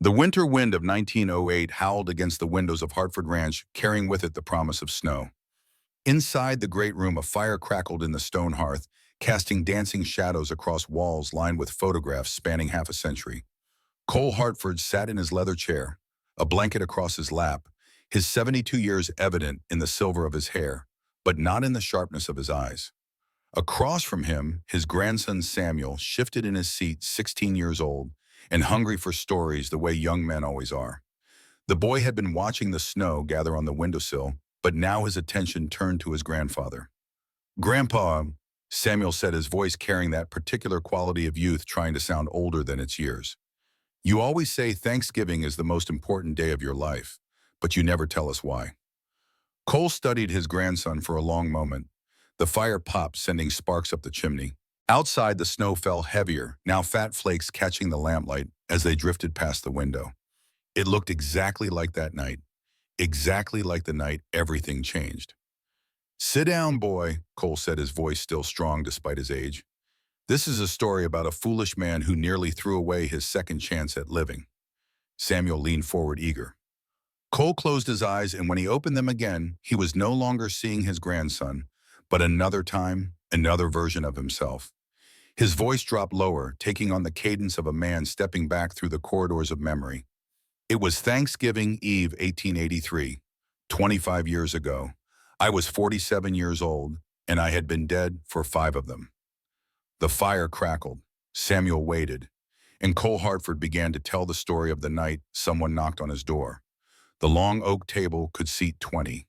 The winter wind of 1908 howled against the windows of Hartford Ranch, carrying with it the promise of snow. Inside the great room, a fire crackled in the stone hearth, casting dancing shadows across walls lined with photographs spanning half a century. Cole Hartford sat in his leather chair, a blanket across his lap, his 72 years evident in the silver of his hair, but not in the sharpness of his eyes. Across from him, his grandson Samuel shifted in his seat, 16 years old, and hungry for stories the way young men always are. The boy had been watching the snow gather on the windowsill, but now his attention turned to his grandfather. "Grandpa," Samuel said, his voice carrying that particular quality of youth trying to sound older than its years. "You always say Thanksgiving is the most important day of your life, but you never tell us why." Cole studied his grandson for a long moment. The fire popped, sending sparks up the chimney. Outside, the snow fell heavier, now fat flakes catching the lamplight as they drifted past the window. It looked exactly like that night, exactly like the night everything changed. "Sit down, boy," Cole said, his voice still strong despite his age. "This is a story about a foolish man who nearly threw away his second chance at living." Samuel leaned forward, eager. Cole closed his eyes, and when he opened them again, he was no longer seeing his grandson, but another time, another version of himself. His voice dropped lower, taking on the cadence of a man stepping back through the corridors of memory. "It was Thanksgiving Eve, 1883, 25 years ago. I was 47 years old, and I had been dead for 5 of them." The fire crackled. Samuel waited, and Cole Hartford began to tell the story of the night someone knocked on his door. The long oak table could seat 20.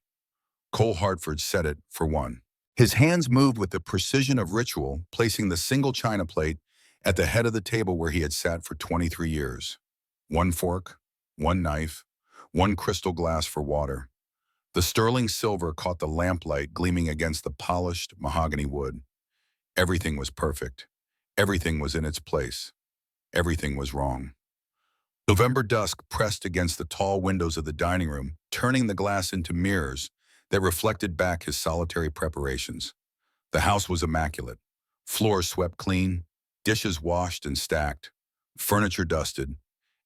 Cole Hartford set it for one. His hands moved with the precision of ritual, placing the single china plate at the head of the table where he had sat for 23 years. One fork, one knife, one crystal glass for water. The sterling silver caught the lamplight gleaming against the polished mahogany wood. Everything was perfect. Everything was in its place. Everything was wrong. November dusk pressed against the tall windows of the dining room, turning the glass into mirrors that reflected back his solitary preparations. The house was immaculate. Floors swept clean, dishes washed and stacked, furniture dusted.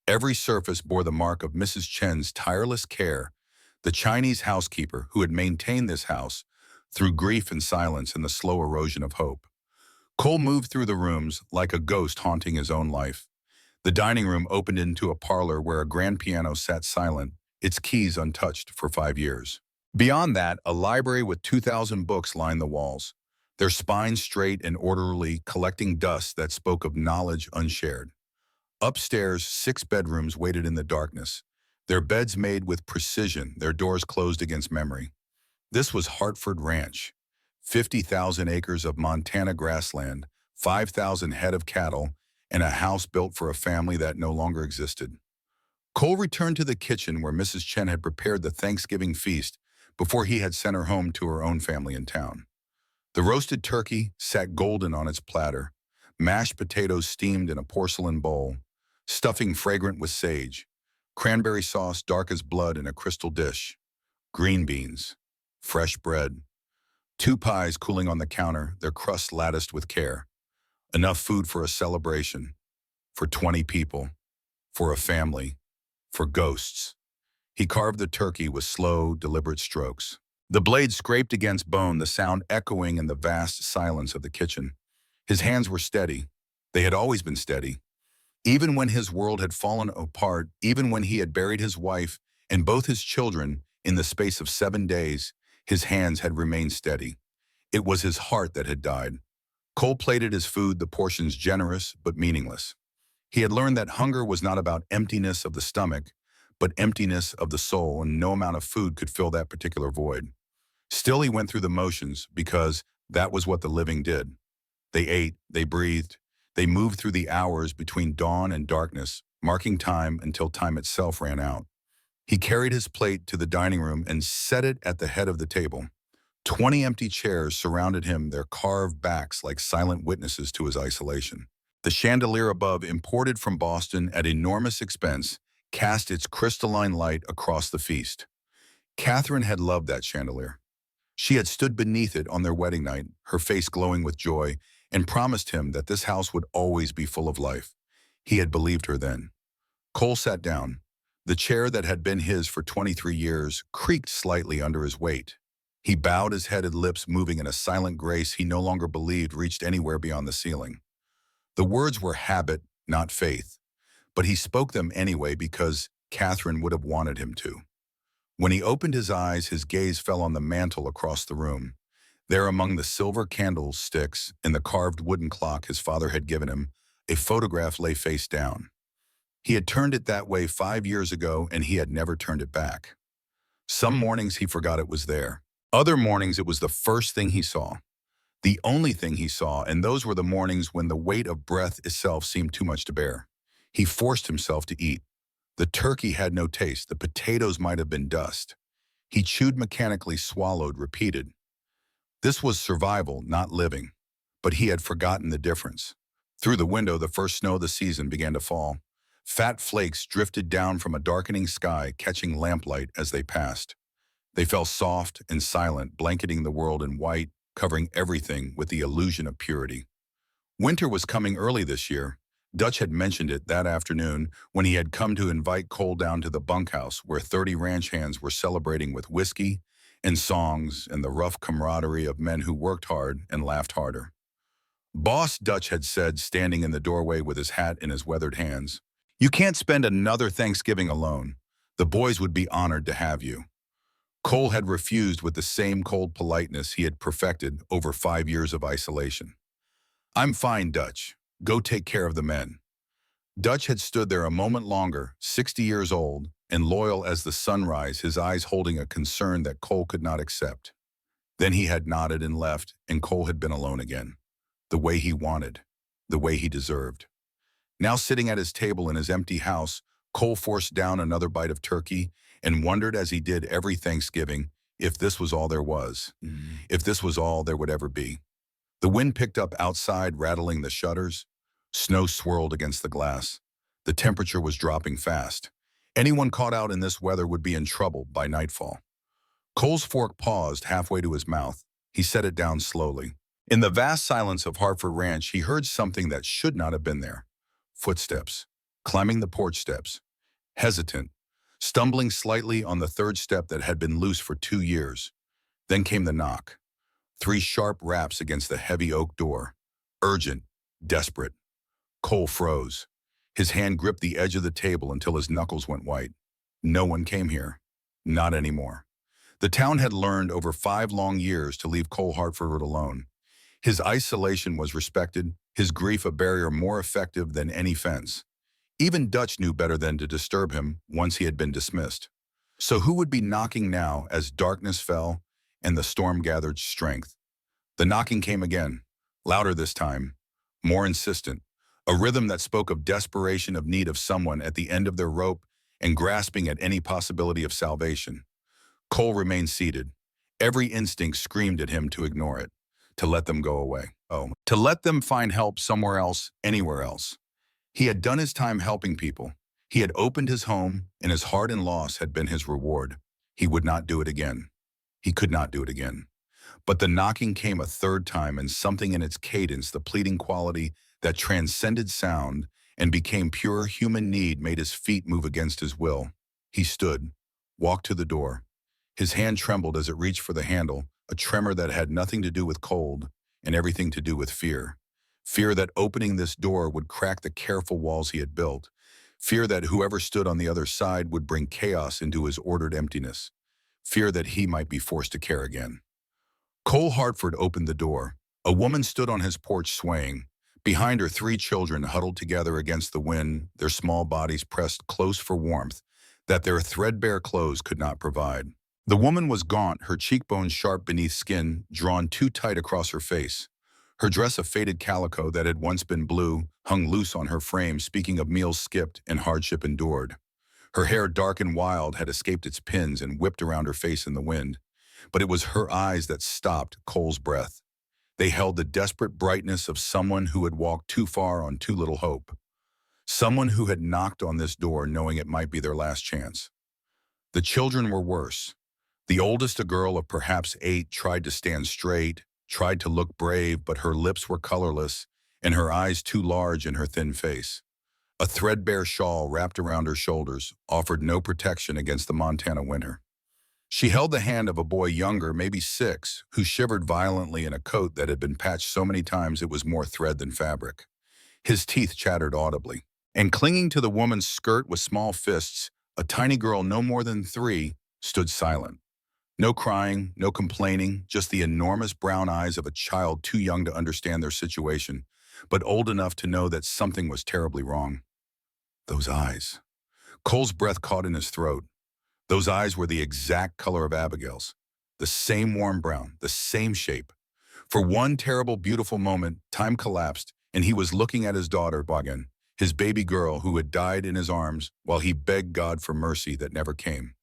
Every surface bore the mark of Mrs. Chen's tireless care, the Chinese housekeeper who had maintained this house through grief and silence and the slow erosion of hope. Cole moved through the rooms like a ghost haunting his own life. The dining room opened into a parlor where a grand piano sat silent, its keys untouched for 5 years. Beyond that, a library with 2,000 books lined the walls, their spines straight and orderly, collecting dust that spoke of knowledge unshared. Upstairs, 6 bedrooms waited in the darkness, their beds made with precision, their doors closed against memory. This was Hartford Ranch, 50,000 acres of Montana grassland, 5,000 head of cattle, and a house built for a family that no longer existed. Cole returned to the kitchen where Mrs. Chen had prepared the Thanksgiving feast before he had sent her home to her own family in town. The roasted turkey sat golden on its platter, mashed potatoes steamed in a porcelain bowl, stuffing fragrant with sage, cranberry sauce dark as blood in a crystal dish, green beans, fresh bread, 2 pies cooling on the counter, their crusts latticed with care. Enough food for a celebration, for 20 people, for a family, for ghosts. He carved the turkey with slow, deliberate strokes. The blade scraped against bone, the sound echoing in the vast silence of the kitchen. His hands were steady. They had always been steady. Even when his world had fallen apart, even when he had buried his wife and both his children in the space of 7 days, his hands had remained steady. It was his heart that had died. Cole plated his food, the portions generous but meaningless. He had learned that hunger was not about emptiness of the stomach, but emptiness of the soul, and no amount of food could fill that particular void. Still, he went through the motions because that was what the living did. They ate, they breathed, they moved through the hours between dawn and darkness, marking time until time itself ran out. He carried his plate to the dining room and set it at the head of the table. 20 empty chairs surrounded him, their carved backs like silent witnesses to his isolation. The chandelier above, imported from Boston at enormous expense, cast its crystalline light across the feast. Catherine had loved that chandelier. She had stood beneath it on their wedding night, her face glowing with joy, and promised him that this house would always be full of life. He had believed her then. Cole sat down. The chair that had been his for 23 years creaked slightly under his weight. He bowed his head and lips moving in a silent grace he no longer believed reached anywhere beyond the ceiling. The words were habit, not faith, but he spoke them anyway because Catherine would have wanted him to. When he opened his eyes, his gaze fell on the mantel across the room. There among the silver candlesticks and the carved wooden clock his father had given him, a photograph lay face down. He had turned it that way 5 years ago, and he had never turned it back. Some mornings he forgot it was there. Other mornings it was the first thing he saw. The only thing he saw, and those were the mornings when the weight of breath itself seemed too much to bear. He forced himself to eat. The turkey had no taste. The potatoes might have been dust. He chewed mechanically, swallowed, repeated. This was survival, not living. But he had forgotten the difference. Through the window, the first snow of the season began to fall. Fat flakes drifted down from a darkening sky, catching lamplight as they passed. They fell soft and silent, blanketing the world in white, covering everything with the illusion of purity. Winter was coming early this year. Dutch had mentioned it that afternoon when he had come to invite Cole down to the bunkhouse where 30 ranch hands were celebrating with whiskey and songs and the rough camaraderie of men who worked hard and laughed harder. Boss Dutch had said, standing in the doorway with his hat in his weathered hands, "You can't spend another Thanksgiving alone. The boys would be honored to have you." Cole had refused with the same cold politeness he had perfected over 5 years of isolation. "I'm fine, Dutch. Go take care of the men." Dutch had stood there a moment longer, 60 years old, and loyal as the sunrise, his eyes holding a concern that Cole could not accept. Then he had nodded and left, and Cole had been alone again. The way he wanted, the way he deserved. Now sitting at his table in his empty house, Cole forced down another bite of turkey and wondered as he did every Thanksgiving if this was all there was, if this was all there would ever be. The wind picked up outside, rattling the shutters. Snow swirled against the glass. The temperature was dropping fast. Anyone caught out in this weather would be in trouble by nightfall. Cole's fork paused halfway to his mouth. He set it down slowly. In the vast silence of Hartford Ranch, he heard something that should not have been there. Footsteps, climbing the porch steps, hesitant, stumbling slightly on the third step that had been loose for 2 years. Then came the knock. 3 sharp raps against the heavy oak door. Urgent, desperate. Cole froze. His hand gripped the edge of the table until his knuckles went white. No one came here. Not anymore. The town had learned over 5 long years to leave Cole Hartford alone. His isolation was respected, his grief a barrier more effective than any fence. Even Dutch knew better than to disturb him once he had been dismissed. So who would be knocking now as darkness fell and the storm gathered strength? The knocking came again, louder this time, more insistent, a rhythm that spoke of desperation, of need of someone at the end of their rope and grasping at any possibility of salvation. Cole remained seated. Every instinct screamed at him to ignore it, to let them go away. To let them find help somewhere else, anywhere else. He had done his time helping people. He had opened his home, and his heart and loss had been his reward. He would not do it again. He could not do it again. But the knocking came a third time, and something in its cadence, the pleading quality that transcended sound and became pure human need, made his feet move against his will. He stood, walked to the door. His hand trembled as it reached for the handle, a tremor that had nothing to do with cold and everything to do with fear. Fear that opening this door would crack the careful walls he had built. Fear that whoever stood on the other side would bring chaos into his ordered emptiness. Fear that he might be forced to care again. Cole Hartford opened the door. A woman stood on his porch swaying. Behind her, 3 children huddled together against the wind, their small bodies pressed close for warmth that their threadbare clothes could not provide. The woman was gaunt, her cheekbones sharp beneath skin, drawn too tight across her face. Her dress of faded calico that had once been blue hung loose on her frame, speaking of meals skipped and hardship endured. Her hair, dark and wild, had escaped its pins and whipped around her face in the wind. But it was her eyes that stopped Cole's breath. They held the desperate brightness of someone who had walked too far on too little hope. Someone who had knocked on this door knowing it might be their last chance. The children were worse. The oldest, a girl of perhaps 8, tried to stand straight, tried to look brave, but her lips were colorless and her eyes too large in her thin face. A threadbare shawl wrapped around her shoulders offered no protection against the Montana winter. She held the hand of a boy younger, maybe 6, who shivered violently in a coat that had been patched so many times it was more thread than fabric. His teeth chattered audibly. And clinging to the woman's skirt with small fists, a tiny girl no more than 3 stood silent. No crying, no complaining, just the enormous brown eyes of a child too young to understand their situation, but old enough to know that something was terribly wrong. Those eyes. Cole's breath caught in his throat. Those eyes were the exact color of Abigail's. The same warm brown, the same shape. For one terrible, beautiful moment, time collapsed, and he was looking at his daughter, Bagan, his baby girl who had died in his arms while he begged God for mercy that never came.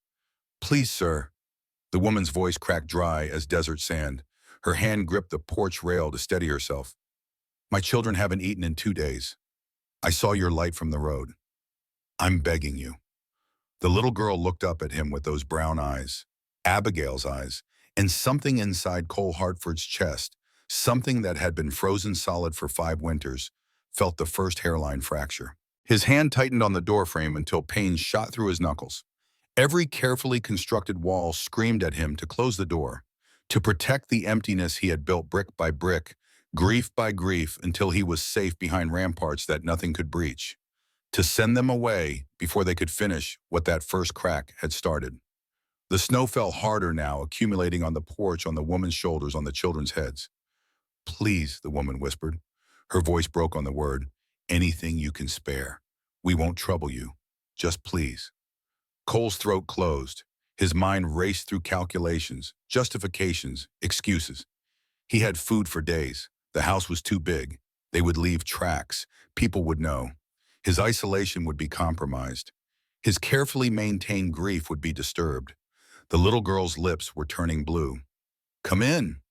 "Please, sir." The woman's voice cracked dry as desert sand. Her hand gripped the porch rail to steady herself. "My children haven't eaten in 2 days. I saw your light from the road. I'm begging you." The little girl looked up at him with those brown eyes, Abigail's eyes, and something inside Cole Hartford's chest, something that had been frozen solid for 5 winters, felt the first hairline fracture. His hand tightened on the doorframe until pain shot through his knuckles. Every carefully constructed wall screamed at him to close the door, to protect the emptiness he had built brick by brick, grief by grief, until he was safe behind ramparts that nothing could breach, to send them away before they could finish what that first crack had started. The snow fell harder now, accumulating on the porch, on the woman's shoulders, on the children's heads. "Please," the woman whispered. Her voice broke on the word. "Anything you can spare. We won't trouble you. Just please." Cole's throat closed. His mind raced through calculations, justifications, excuses. He had food for days. The house was too big. They would leave tracks. People would know. His isolation would be compromised. His carefully maintained grief would be disturbed. The little girl's lips were turning blue. "Come in."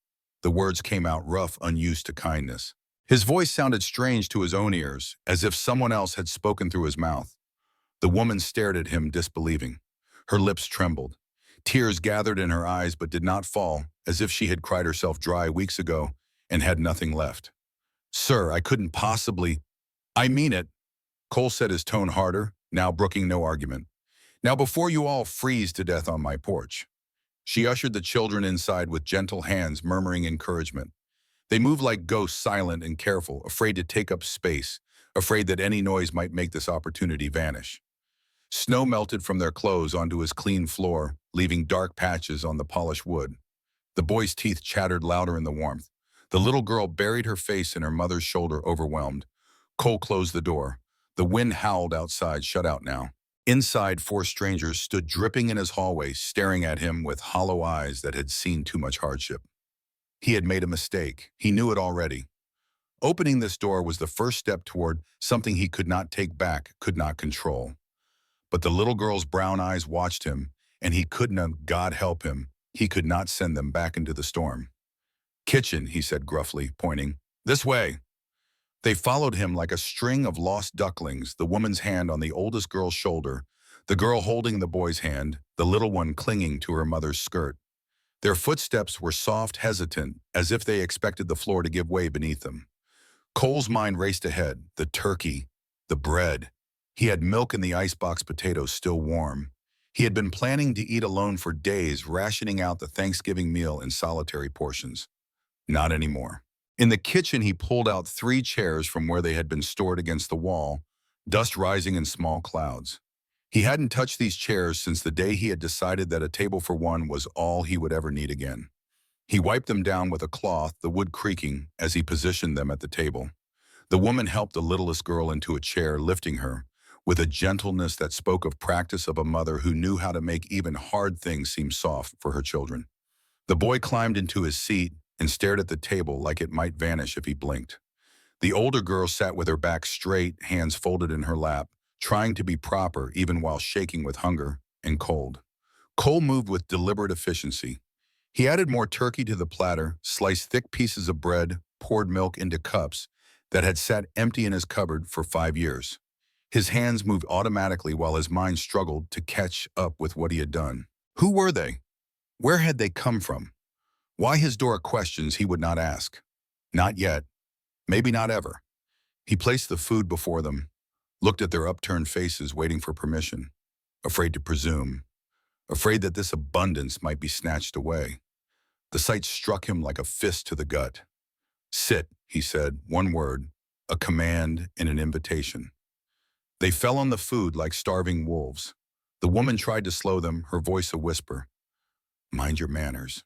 The words came out rough, unused to kindness. His voice sounded strange to his own ears, as if someone else had spoken through his mouth. The woman stared at him, disbelieving. Her lips trembled. Tears gathered in her eyes but did not fall, as if she had cried herself dry weeks ago and had nothing left. "Sir, I couldn't possibly—" "I mean it." Cole said, his tone harder, now brooking no argument. "Now before you all freeze to death on my porch." She ushered the children inside with gentle hands, murmuring encouragement. They moved like ghosts, silent and careful, afraid to take up space, afraid that any noise might make this opportunity vanish. Snow melted from their clothes onto his clean floor, leaving dark patches on the polished wood. The boy's teeth chattered louder in the warmth. The little girl buried her face in her mother's shoulder, overwhelmed. Cole closed the door. The wind howled outside, shut out now. Inside, 4 strangers stood dripping in his hallway, staring at him with hollow eyes that had seen too much hardship. He had made a mistake. He knew it already. Opening this door was the first step toward something he could not take back, could not control. But the little girl's brown eyes watched him, and he could not, God help him, he could not send them back into the storm. "Kitchen," he said gruffly, pointing. "This way." They followed him like a string of lost ducklings, the woman's hand on the oldest girl's shoulder, the girl holding the boy's hand, the little one clinging to her mother's skirt. Their footsteps were soft, hesitant, as if they expected the floor to give way beneath them. Cole's mind raced ahead, the turkey, the bread. He had milk in the icebox potatoes still warm. He had been planning to eat alone for days, rationing out the Thanksgiving meal in solitary portions. Not anymore. In the kitchen, he pulled out 3 chairs from where they had been stored against the wall, dust rising in small clouds. He hadn't touched these chairs since the day he had decided that a table for one was all he would ever need again. He wiped them down with a cloth, the wood creaking, as he positioned them at the table. The woman helped the littlest girl into a chair, lifting her, with a gentleness that spoke of practice of a mother who knew how to make even hard things seem soft for her children. The boy climbed into his seat and stared at the table like it might vanish if he blinked. The older girl sat with her back straight, hands folded in her lap, trying to be proper even while shaking with hunger and cold. Cole moved with deliberate efficiency. He added more turkey to the platter, sliced thick pieces of bread, poured milk into cups that had sat empty in his cupboard for 5 years. His hands moved automatically while his mind struggled to catch up with what he had done. Who were they? Where had they come from? Why his door questions he would not ask? Not yet. Maybe not ever. He placed the food before them. looked at their upturned faces waiting for permission, afraid to presume, afraid that this abundance might be snatched away. The sight struck him like a fist to the gut. "Sit," he said, one word, a command and an invitation. They fell on the food like starving wolves. The woman tried to slow them, her voice a whisper. "Mind your manners."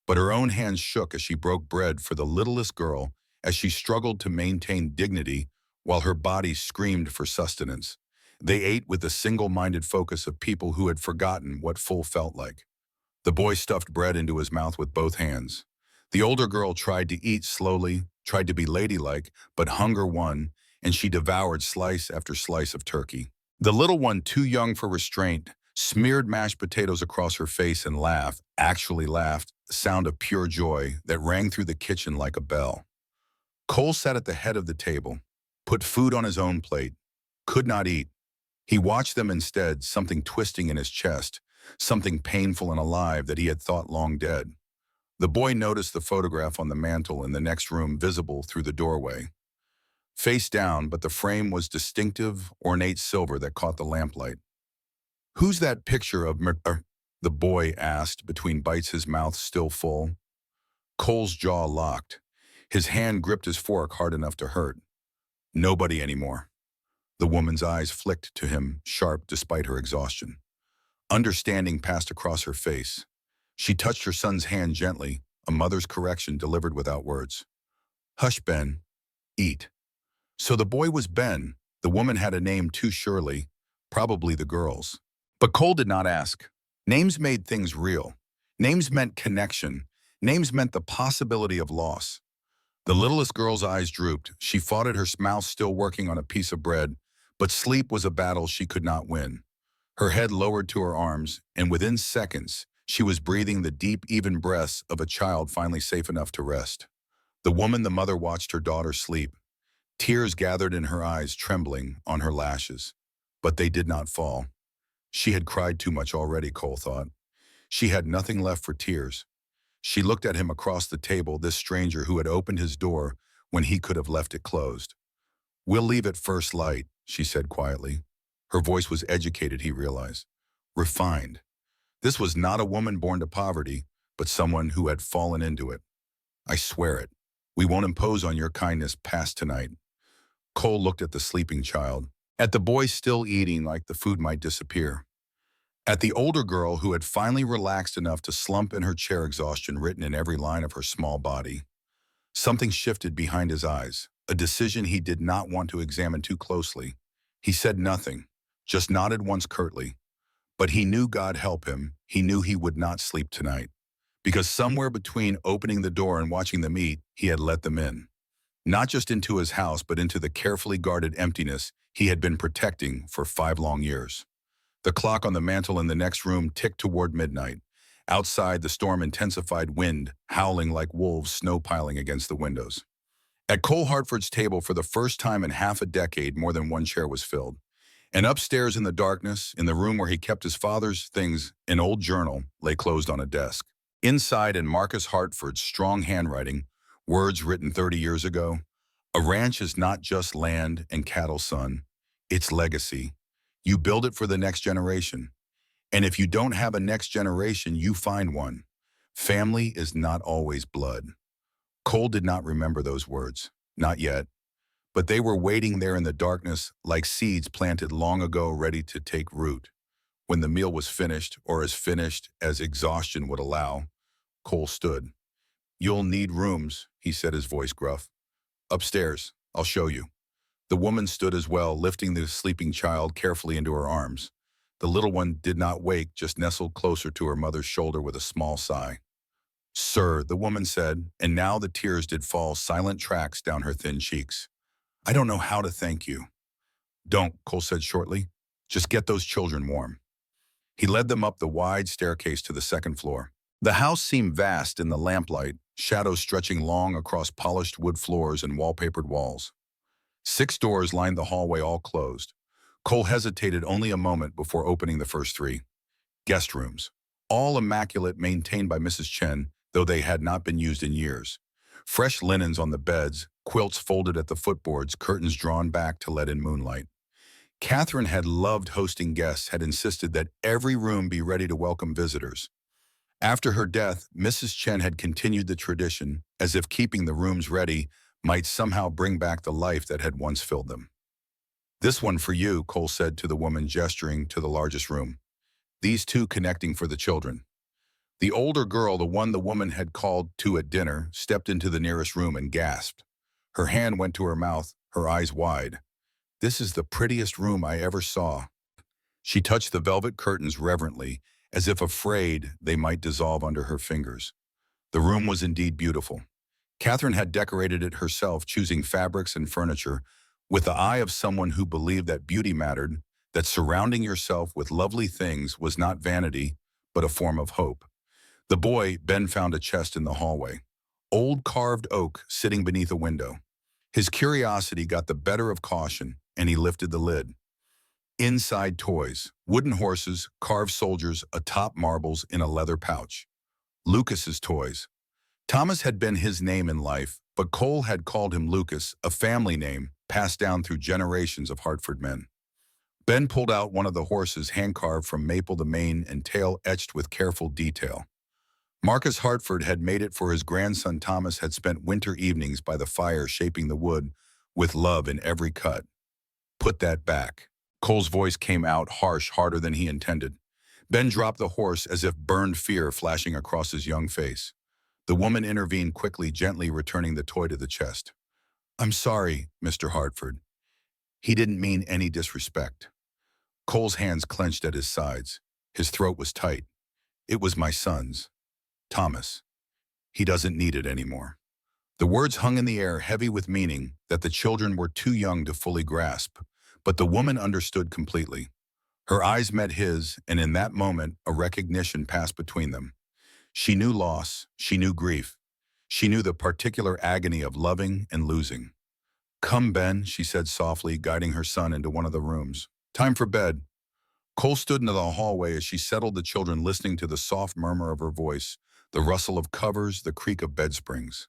But her own hands shook as she broke bread for the littlest girl as she struggled to maintain dignity while her body screamed for sustenance. They ate with the single-minded focus of people who had forgotten what full felt like. The boy stuffed bread into his mouth with both hands. The older girl tried to eat slowly, tried to be ladylike, but hunger won, and she devoured slice after slice of turkey. The little one, too young for restraint, smeared mashed potatoes across her face and laughed, actually laughed, a sound of pure joy that rang through the kitchen like a bell. Cole sat at the head of the table, put food on his own plate, could not eat. He watched them instead, something twisting in his chest, something painful and alive that he had thought long dead. The boy noticed the photograph on the mantel in the next room visible through the doorway. Face down, but the frame was distinctive, ornate silver that caught the lamplight. "Who's that picture of the boy asked between bites, his mouth still full. Cole's jaw locked. His hand gripped his fork hard enough to hurt. "Nobody anymore." The woman's eyes flicked to him, sharp despite her exhaustion. Understanding passed across her face. She touched her son's hand gently, a mother's correction delivered without words. "Hush, Ben. Eat." So the boy was Ben. The woman had a name too surely, probably the girl's. But Cole did not ask. Names made things real. Names meant connection. Names meant the possibility of loss. The littlest girl's eyes drooped. She fought at her mouth, still working on a piece of bread, but sleep was a battle she could not win. Her head lowered to her arms, and within seconds, she was breathing the deep, even breaths of a child finally safe enough to rest. The woman, the mother, watched her daughter sleep. Tears gathered in her eyes, trembling on her lashes. But they did not fall. She had cried too much already, Cole thought. She had nothing left for tears. She looked at him across the table, this stranger who had opened his door when he could have left it closed. "We'll leave at first light," she said quietly. Her voice was educated, he realized. Refined. This was not a woman born to poverty, but someone who had fallen into it. "I swear it. We won't impose on your kindness past tonight." Cole looked at the sleeping child, at the boy still eating like the food might disappear, at the older girl who had finally relaxed enough to slump in her chair, exhaustion written in every line of her small body. Something shifted behind his eyes, a decision he did not want to examine too closely. He said nothing, just nodded once curtly. But he knew, God help him, he knew he would not sleep tonight. Because somewhere between opening the door and watching them eat, he had let them in. Not just into his house, but into the carefully guarded emptiness he had been protecting for 5 long years. The clock on the mantel in the next room ticked toward midnight. Outside, the storm intensified, wind howling like wolves, snow piling against the windows. At Cole Hartford's table, for the first time in half a decade, more than one chair was filled. And upstairs in the darkness, in the room where he kept his father's things, an old journal lay closed on a desk. Inside, in Marcus Hartford's strong handwriting, words written 30 years ago, "A ranch is not just land and cattle, son. It's legacy. You build it for the next generation. And if you don't have a next generation, you find one. Family is not always blood." Cole did not remember those words, not yet. But they were waiting there in the darkness like seeds planted long ago, ready to take root. When the meal was finished, or as finished as exhaustion would allow, Cole stood. "You'll need rooms," he said, his voice gruff. "Upstairs. I'll show you." The woman stood as well, lifting the sleeping child carefully into her arms. The little one did not wake, just nestled closer to her mother's shoulder with a small sigh. "Sir," the woman said, and now the tears did fall, silent tracks down her thin cheeks. "I don't know how to thank you." "Don't," Cole said shortly. "Just get those children warm." He led them up the wide staircase to the second floor. The house seemed vast in the lamplight, shadows stretching long across polished wood floors and wallpapered walls. 6 doors lined the hallway, all closed. Cole hesitated only a moment before opening the first 3. Guest rooms. All immaculate, maintained by Mrs. Chen, though they had not been used in years. Fresh linens on the beds, quilts folded at the footboards, curtains drawn back to let in moonlight. Catherine had loved hosting guests, had insisted that every room be ready to welcome visitors. After her death, Mrs. Chen had continued the tradition, as if keeping the rooms ready might somehow bring back the life that had once filled them. "This one for you," Cole said to the woman, gesturing to the largest room. "These two connecting for the children." The older girl, the one the woman had called to at dinner, stepped into the nearest room and gasped. Her hand went to her mouth, her eyes wide. "This is the prettiest room I ever saw." She touched the velvet curtains reverently, as if afraid they might dissolve under her fingers. The room was indeed beautiful. Catherine had decorated it herself, choosing fabrics and furniture with the eye of someone who believed that beauty mattered, that surrounding yourself with lovely things was not vanity, but a form of hope. The boy, Ben, found a chest in the hallway. Old carved oak sitting beneath a window. His curiosity got the better of caution, and he lifted the lid. Inside, toys, wooden horses, carved soldiers, atop marbles in a leather pouch. Lucas's toys. Thomas had been his name in life, but Cole had called him Lucas, a family name passed down through generations of Hartford men. Ben pulled out one of the horses, hand-carved from maple, the mane and tail etched with careful detail. Marcus Hartford had made it for his grandson. Thomas had spent winter evenings by the fire shaping the wood with love in every cut. "Put that back." Cole's voice came out harsh, harder than he intended. Ben dropped the horse as if burned fear flashing across his young face. The woman intervened quickly, gently returning the toy to the chest. "I'm sorry, Mr. Hartford. He didn't mean any disrespect." Cole's hands clenched at his sides. His throat was tight. "It was my son's. Thomas. He doesn't need it anymore." The words hung in the air, heavy with meaning that the children were too young to fully grasp, but the woman understood completely. Her eyes met his, and in that moment, a recognition passed between them. She knew loss, she knew grief. She knew the particular agony of loving and losing. "Come, Ben," she said softly, guiding her son into one of the rooms. "Time for bed." Cole stood into the hallway as she settled the children, listening to the soft murmur of her voice, the rustle of covers, the creak of bed springs.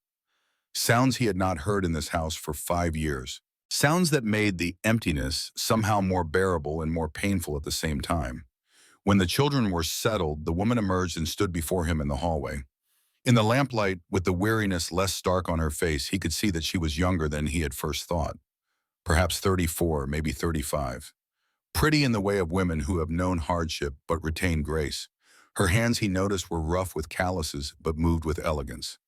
Sounds he had not heard in this house for 5 years. Sounds that made the emptiness somehow more bearable and more painful at the same time. When the children were settled, the woman emerged and stood before him in the hallway. In the lamplight, with the weariness less stark on her face, he could see that she was younger than he had first thought. Perhaps 34, maybe 35. Pretty in the way of women who have known hardship but retained grace. Her hands, he noticed, were rough with calluses but moved with elegance.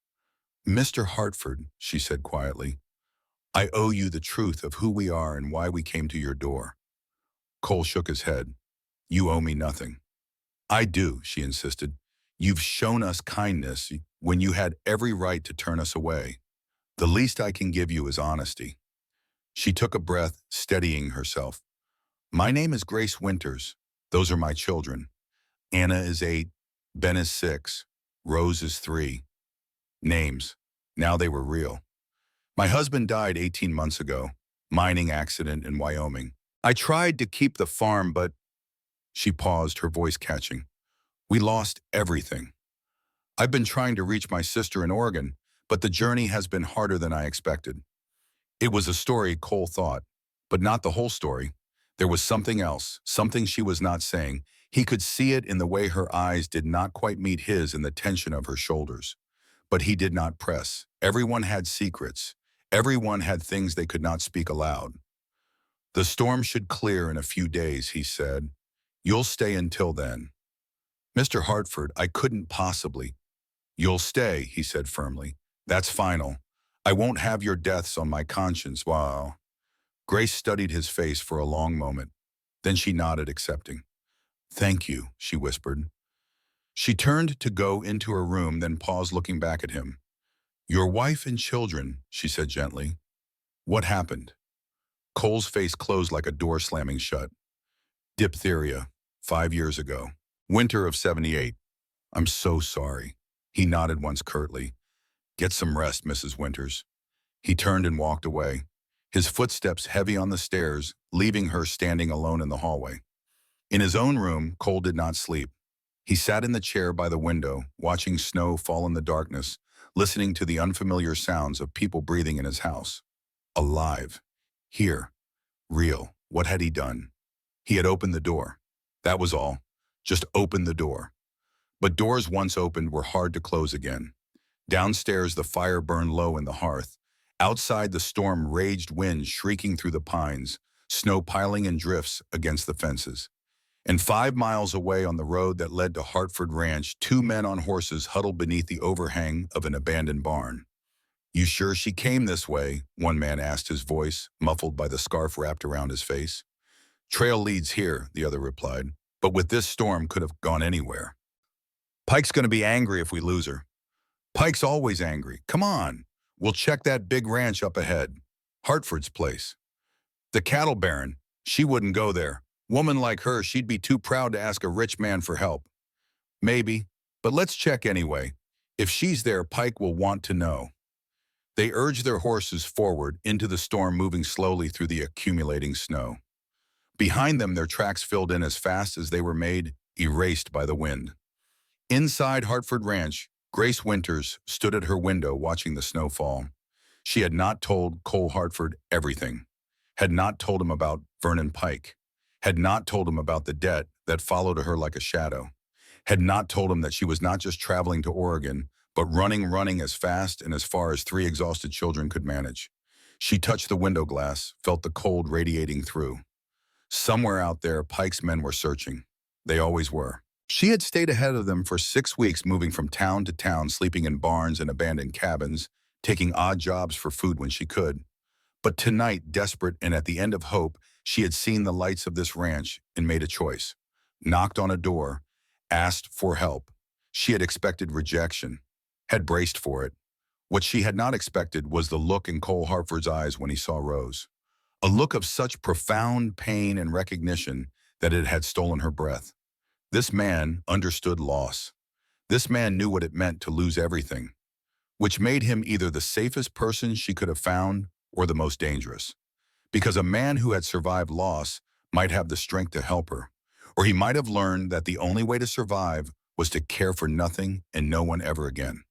"Mr. Hartford," she said quietly, "I owe you the truth of who we are and why we came to your door." Cole shook his head. "You owe me nothing." "I do," she insisted. "You've shown us kindness when you had every right to turn us away. The least I can give you is honesty." She took a breath, steadying herself. "My name is Grace Winters. Those are my children. Anna is 8, Ben is 6, Rose is 3. Names. Now they were real. My husband died 18 months ago. Mining accident in Wyoming. I tried to keep the farm, but..." She paused, her voice catching. "We lost everything. I've been trying to reach my sister in Oregon, but the journey has been harder than I expected." It was a story, Cole thought, but not the whole story. There was something else, something she was not saying. He could see it in the way her eyes did not quite meet his and the tension of her shoulders. But he did not press. Everyone had secrets. Everyone had things they could not speak aloud. "The storm should clear in a few days," he said. "You'll stay until then." "Mr. Hartford, I couldn't possibly." "You'll stay," he said firmly. "That's final. I won't have your deaths on my conscience." Wow. Grace studied his face for a long moment. Then she nodded, accepting. "Thank you," she whispered. She turned to go into her room, then paused, looking back at him. "Your wife and children," she said gently. "What happened?" Cole's face closed like a door slamming shut. "Diphtheria, 5 years ago. Winter of 78. I'm so sorry." He nodded once curtly. "Get some rest, Mrs. Winters." He turned and walked away, his footsteps heavy on the stairs, leaving her standing alone in the hallway. In his own room, Cole did not sleep. He sat in the chair by the window, watching snow fall in the darkness, listening to the unfamiliar sounds of people breathing in his house. Alive. Here. Real. What had he done? He had opened the door. That was all. Just opened the door. But doors once opened were hard to close again. Downstairs, the fire burned low in the hearth. Outside, the storm raged, wind shrieking through the pines, snow piling in drifts against the fences. And 5 miles away on the road that led to Hartford Ranch, two men on horses huddled beneath the overhang of an abandoned barn. "You sure she came this way?" one man asked, his voice muffled by the scarf wrapped around his face. "Trail leads here," the other replied, "but with this storm could have gone anywhere. Pike's going to be angry if we lose her." "Pike's always angry. Come on. We'll check that big ranch up ahead. Hartford's place." "The cattle baron. She wouldn't go there. Woman like her, she'd be too proud to ask a rich man for help." "Maybe, but let's check anyway. If she's there, Pike will want to know." They urged their horses forward into the storm, moving slowly through the accumulating snow. Behind them, their tracks filled in as fast as they were made, erased by the wind. Inside Hartford Ranch, Grace Winters stood at her window watching the snow fall. She had not told Cole Hartford everything, had not told him about Vernon Pike, had not told him about the debt that followed her like a shadow, had not told him that she was not just traveling to Oregon, but running as fast and as far as three exhausted children could manage. She touched the window glass, felt the cold radiating through. Somewhere out there, Pike's men were searching. They always were. She had stayed ahead of them for 6 weeks, moving from town to town, sleeping in barns and abandoned cabins, taking odd jobs for food when she could. But tonight, desperate and at the end of hope, she had seen the lights of this ranch and made a choice. Knocked on a door, asked for help. She had expected rejection, had braced for it. What she had not expected was the look in Cole Hartford's eyes when he saw Rose. A look of such profound pain and recognition that it had stolen her breath. This man understood loss. This man knew what it meant to lose everything, which made him either the safest person she could have found or the most dangerous. Because a man who had survived loss might have the strength to help her, or he might have learned that the only way to survive was to care for nothing and no one ever again.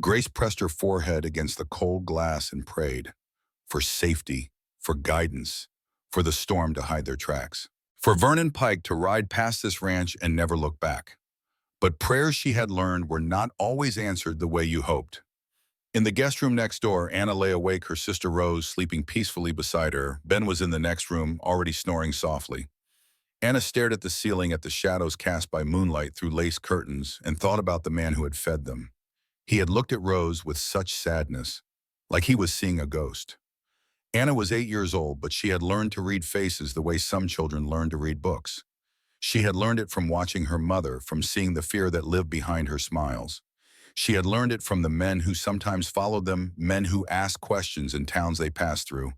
Grace pressed her forehead against the cold glass and prayed for safety, for guidance, for the storm to hide their tracks, for Vernon Pike to ride past this ranch and never look back. But prayers she had learned were not always answered the way you hoped. In the guest room next door, Anna lay awake, her sister Rose sleeping peacefully beside her. Ben was in the next room, already snoring softly. Anna stared at the ceiling, at the shadows cast by moonlight through lace curtains, and thought about the man who had fed them. He had looked at Rose with such sadness, like he was seeing a ghost. Anna was 8 years old, but she had learned to read faces the way some children learn to read books. She had learned it from watching her mother, from seeing the fear that lived behind her smiles. She had learned it from the men who sometimes followed them, men who asked questions in towns they passed through.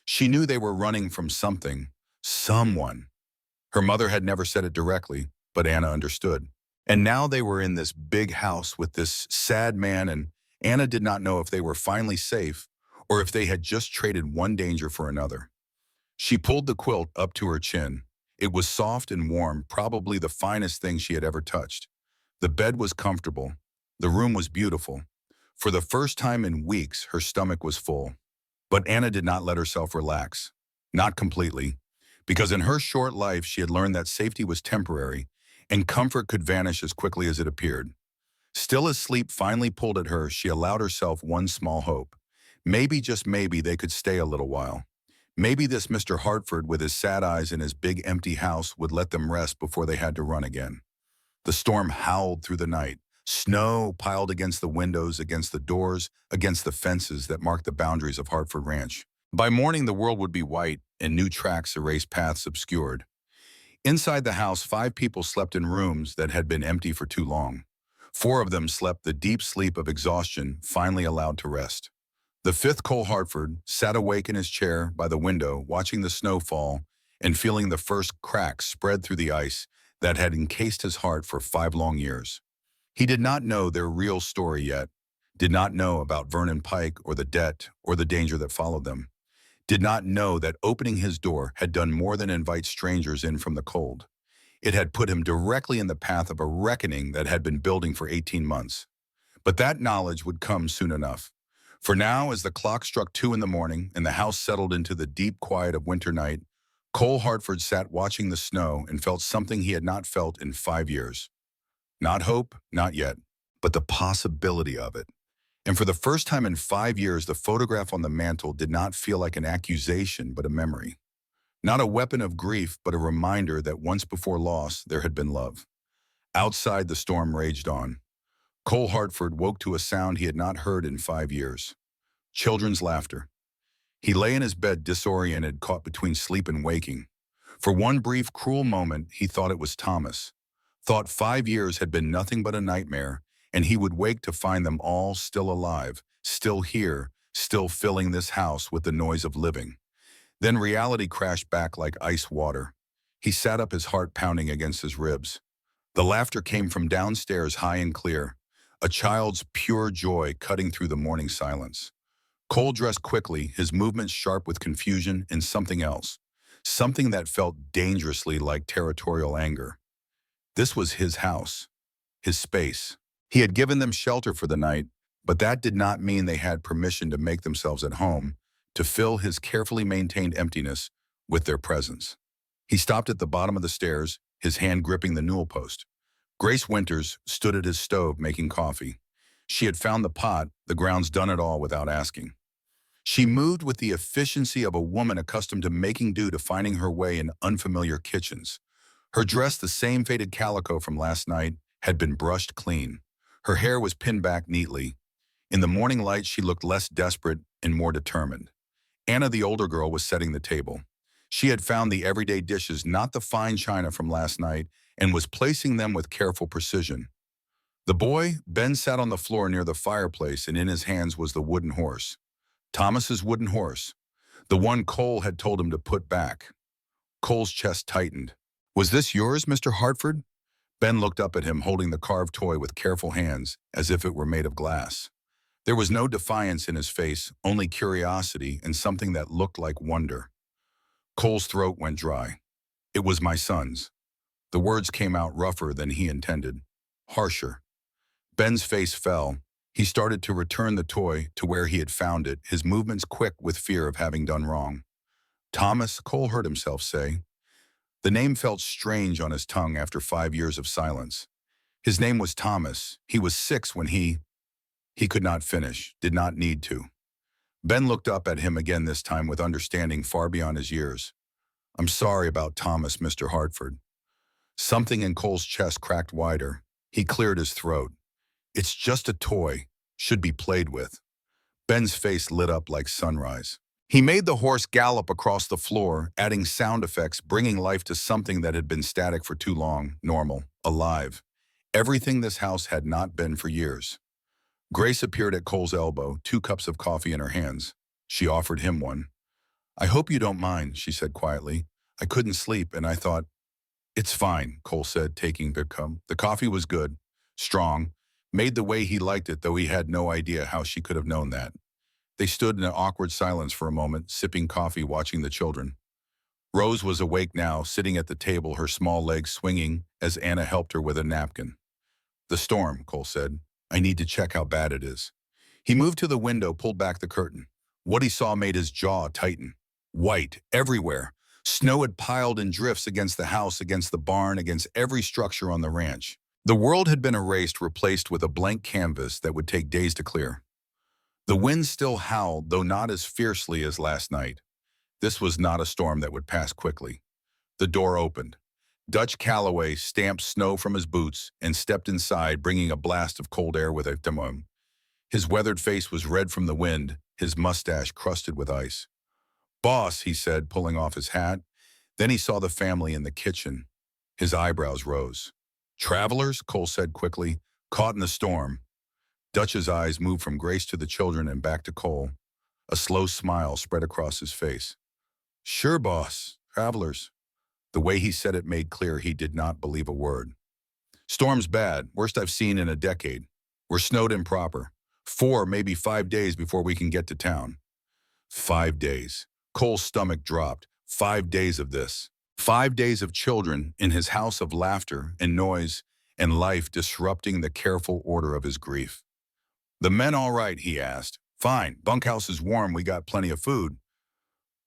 She knew they were running from something, someone. Her mother had never said it directly, but Anna understood. And now they were in this big house with this sad man, and Anna did not know if they were finally safe or if they had just traded one danger for another. She pulled the quilt up to her chin. It was soft and warm, probably the finest thing she had ever touched. The bed was comfortable. The room was beautiful. For the first time in weeks, her stomach was full. But Anna did not let herself relax. Not completely. Because in her short life, she had learned that safety was temporary and comfort could vanish as quickly as it appeared. Still as sleep finally pulled at her, she allowed herself one small hope. Maybe, just maybe, they could stay a little while. Maybe this Mr. Hartford with his sad eyes and his big empty house would let them rest before they had to run again. The storm howled through the night. Snow piled against the windows, against the doors, against the fences that marked the boundaries of Hartford Ranch. By morning, the world would be white and new tracks erased, paths obscured. Inside the house, 5 people slept in rooms that had been empty for too long. 4 of them slept the deep sleep of exhaustion, finally allowed to rest. The 5th, Cole Hartford, sat awake in his chair by the window, watching the snow fall and feeling the first cracks spread through the ice that had encased his heart for 5 long years. He did not know their real story yet, did not know about Vernon Pike or the debt or the danger that followed them, did not know that opening his door had done more than invite strangers in from the cold. It had put him directly in the path of a reckoning that had been building for 18 months. But that knowledge would come soon enough. For now, as the clock struck 2 in the morning and the house settled into the deep quiet of winter night, Cole Hartford sat watching the snow and felt something he had not felt in 5 years. Not hope, not yet, but the possibility of it. And for the first time in 5 years, the photograph on the mantel did not feel like an accusation, but a memory. Not a weapon of grief, but a reminder that once before loss, there had been love. Outside, the storm raged on. Cole Hartford woke to a sound he had not heard in 5 years. Children's laughter. He lay in his bed disoriented, caught between sleep and waking. For one brief, cruel moment, he thought it was Thomas. Thought 5 years had been nothing but a nightmare, and he would wake to find them all still alive, still here, still filling this house with the noise of living. Then reality crashed back like ice water. He sat up, his heart pounding against his ribs. The laughter came from downstairs, high and clear, a child's pure joy cutting through the morning silence. Cole dressed quickly, his movements sharp with confusion and something else, something that felt dangerously like territorial anger. This was his house, his space. He had given them shelter for the night, but that did not mean they had permission to make themselves at home, to fill his carefully maintained emptiness with their presence. He stopped at the bottom of the stairs, his hand gripping the newel post. Grace Winters stood at his stove making coffee. She had found the pot, the grounds done it all without asking. She moved with the efficiency of a woman accustomed to making do, to finding her way in unfamiliar kitchens. Her dress, the same faded calico from last night, had been brushed clean. Her hair was pinned back neatly. In the morning light, she looked less desperate and more determined. Anna, the older girl, was setting the table. She had found the everyday dishes, not the fine china from last night, and was placing them with careful precision. The boy, Ben, sat on the floor near the fireplace, and in his hands was the wooden horse. Thomas's wooden horse, the one Cole had told him to put back. Cole's chest tightened. "Was this yours, Mr. Hartford?" Ben looked up at him, holding the carved toy with careful hands, as if it were made of glass. There was no defiance in his face, only curiosity and something that looked like wonder. Cole's throat went dry. "It was my son's." The words came out rougher than he intended, harsher. Ben's face fell. He started to return the toy to where he had found it, his movements quick with fear of having done wrong. "Thomas," Cole heard himself say. The name felt strange on his tongue after 5 years of silence. His name was Thomas. He was 6 when he could not finish, did not need to. Ben looked up at him again, this time with understanding far beyond his years. "I'm sorry about Thomas, Mr. Hartford." Something in Cole's chest cracked wider. He cleared his throat. "It's just a toy, should be played with." Ben's face lit up like sunrise. He made the horse gallop across the floor, adding sound effects, bringing life to something that had been static for too long, normal, alive. Everything this house had not been for years. Grace appeared at Cole's elbow, 2 cups of coffee in her hands. She offered him one. "I hope you don't mind," she said quietly. "I couldn't sleep, and I thought—" "It's fine," Cole said, taking the cup. The coffee was good, strong, made the way he liked it, though he had no idea how she could have known that. They stood in an awkward silence for a moment, sipping coffee, watching the children. Rose was awake now, sitting at the table, her small legs swinging as Anna helped her with a napkin. "The storm," Cole said. "I need to check how bad it is." He moved to the window, pulled back the curtain. What he saw made his jaw tighten. White, everywhere. Snow had piled in drifts against the house, against the barn, against every structure on the ranch. The world had been erased, replaced with a blank canvas that would take days to clear. The wind still howled, though not as fiercely as last night. This was not a storm that would pass quickly. The door opened. Dutch Calloway stamped snow from his boots and stepped inside, bringing a blast of cold air with it. His weathered face was red from the wind, his mustache crusted with ice. "Boss," he said, pulling off his hat. Then he saw the family in the kitchen. His eyebrows rose. "Travelers?" Cole said quickly. "Caught in the storm." Dutch's eyes moved from Grace to the children and back to Cole. A slow smile spread across his face. "Sure, boss. Travelers." The way he said it made clear he did not believe a word. "Storm's bad, worst I've seen in a decade. We're snowed in proper. 4, maybe 5 days before we can get to town." 5 days. Cole's stomach dropped. 5 days of this. 5 days of children in his house of laughter and noise and life disrupting the careful order of his grief. "The men all right?" he asked. "Fine. Bunkhouse is warm. We got plenty of food."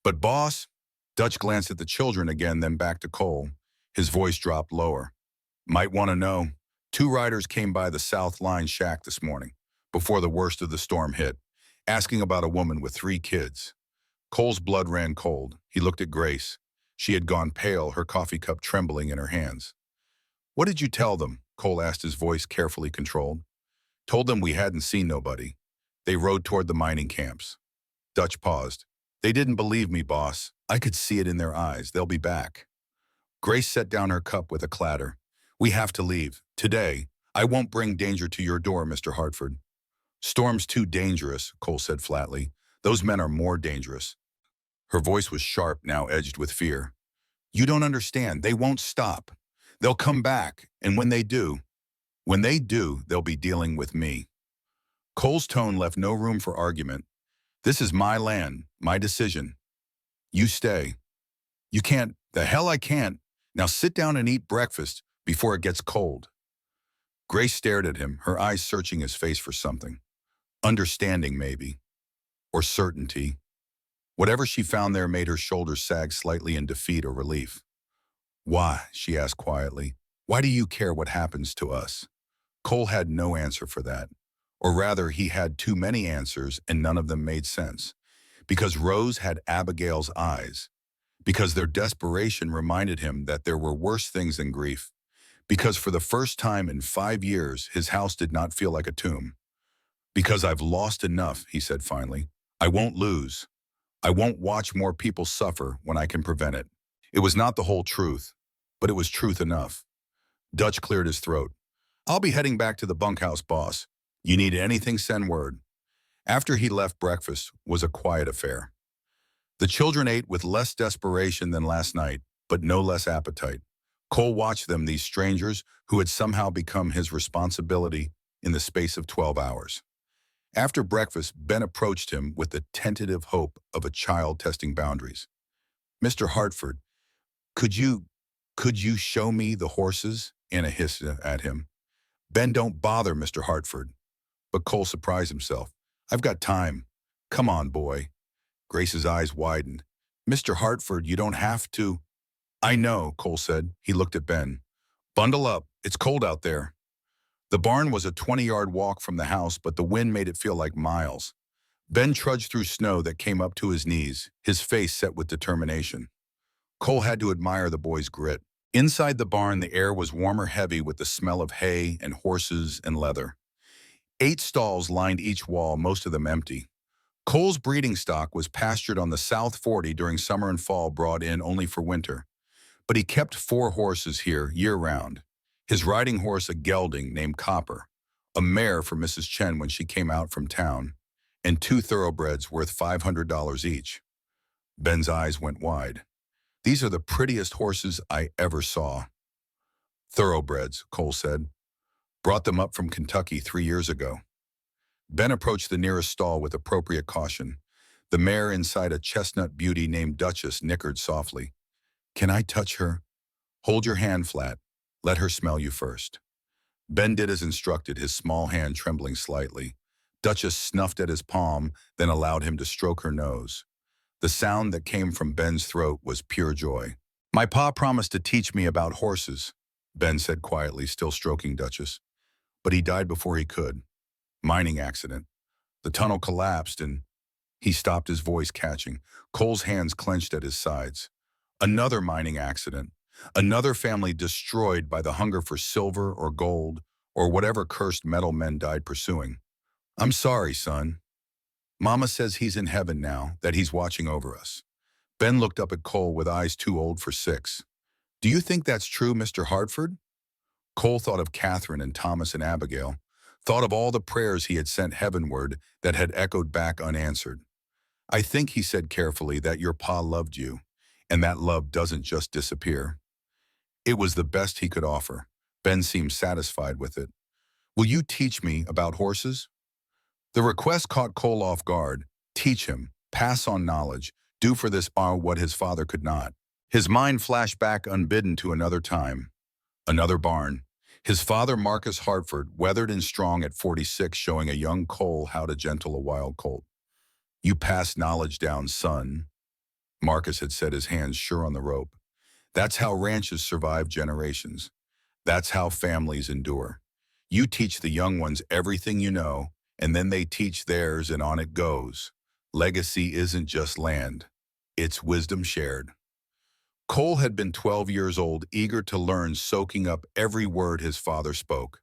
"But boss?" Dutch glanced at the children again, then back to Cole. His voice dropped lower. Might want to know. 2 riders came by the South Line shack this morning, before the worst of the storm hit, asking about a woman with 3 kids. Cole's blood ran cold. He looked at Grace. She had gone pale, her coffee cup trembling in her hands. What did you tell them? Cole asked, his voice carefully controlled. Told them we hadn't seen nobody. They rode toward the mining camps. Dutch paused. They didn't believe me, boss. I could see it in their eyes. They'll be back. Grace set down her cup with a clatter. We have to leave. Today. I won't bring danger to your door, Mr. Hartford. Storm's too dangerous, Cole said flatly. Those men are more dangerous. Her voice was sharp, now edged with fear. You don't understand. They won't stop. They'll come back, and when they do, they'll be dealing with me. Cole's tone left no room for argument. This is my land, my decision. You stay. You can't. The hell I can't. Now sit down and eat breakfast before it gets cold. Grace stared at him, her eyes searching his face for something. Understanding, maybe. Or certainty. Whatever she found there made her shoulders sag slightly in defeat or relief. Why? She asked quietly. Why do you care what happens to us? Cole had no answer for that. Or rather, he had too many answers and none of them made sense. Because Rose had Abigail's eyes. Because their desperation reminded him that there were worse things than grief. Because for the first time in 5 years, his house did not feel like a tomb. Because I've lost enough, he said finally. I won't lose. I won't watch more people suffer when I can prevent it. It was not the whole truth, but it was truth enough. Dutch cleared his throat. I'll be heading back to the bunkhouse, boss. You need anything, send word. After he left, breakfast was a quiet affair. The children ate with less desperation than last night, but no less appetite. Cole watched them, these strangers who had somehow become his responsibility in the space of 12 hours. After breakfast, Ben approached him with the tentative hope of a child testing boundaries. Mr. Hartford, could you show me the horses? Anna hissed at him. Ben, don't bother, Mr. Hartford. But Cole surprised himself. I've got time. Come on, boy. Grace's eyes widened. Mr. Hartford, you don't have to. I know, Cole said. He looked at Ben. Bundle up. It's cold out there. The barn was a 20-yard walk from the house, but the wind made it feel like miles. Ben trudged through snow that came up to his knees, his face set with determination. Cole had to admire the boy's grit. Inside the barn, the air was warmer, heavy with the smell of hay and horses and leather. 8 stalls lined each wall, most of them empty. Cole's breeding stock was pastured on the South 40 during summer and fall, brought in only for winter. But he kept 4 horses here year-round. His riding horse, a gelding named Copper, a mare for Mrs. Chen when she came out from town, and 2 thoroughbreds worth $500 each. Ben's eyes went wide. These are the prettiest horses I ever saw. Thoroughbreds, Cole said. Brought them up from Kentucky 3 years ago. Ben approached the nearest stall with appropriate caution. The mare inside a chestnut beauty named Duchess nickered softly. Can I touch her? Hold your hand flat. Let her smell you first. Ben did as instructed, his small hand trembling slightly. Duchess snuffed at his palm, then allowed him to stroke her nose. The sound that came from Ben's throat was pure joy. My pa promised to teach me about horses, Ben said quietly, still stroking Duchess. But he died before he could. Mining accident. The tunnel collapsed and he stopped, his voice catching. Cole's hands clenched at his sides. Another mining accident. Another family destroyed by the hunger for silver or gold or whatever cursed metal men died pursuing. I'm sorry, son. Mama says he's in heaven now, that he's watching over us. Ben looked up at Cole with eyes too old for 6. Do you think that's true, Mr. Hartford? Cole thought of Catherine and Thomas and Abigail, thought of all the prayers he had sent heavenward that had echoed back unanswered. I think, he said carefully, that your pa loved you, and that love doesn't just disappear. It was the best he could offer. Ben seemed satisfied with it. Will you teach me about horses? The request caught Cole off guard. Teach him, pass on knowledge, do for this what his father could not. His mind flashed back unbidden to another time. Another barn. His father, Marcus Hartford, weathered and strong at 46, showing a young Cole how to gentle a wild colt. You pass knowledge down, son. Marcus had said, his hands sure on the rope. That's how ranches survive generations. That's how families endure. You teach the young ones everything you know, and then they teach theirs, and on it goes. Legacy isn't just land. It's wisdom shared. Cole had been 12 years old, eager to learn, soaking up every word his father spoke.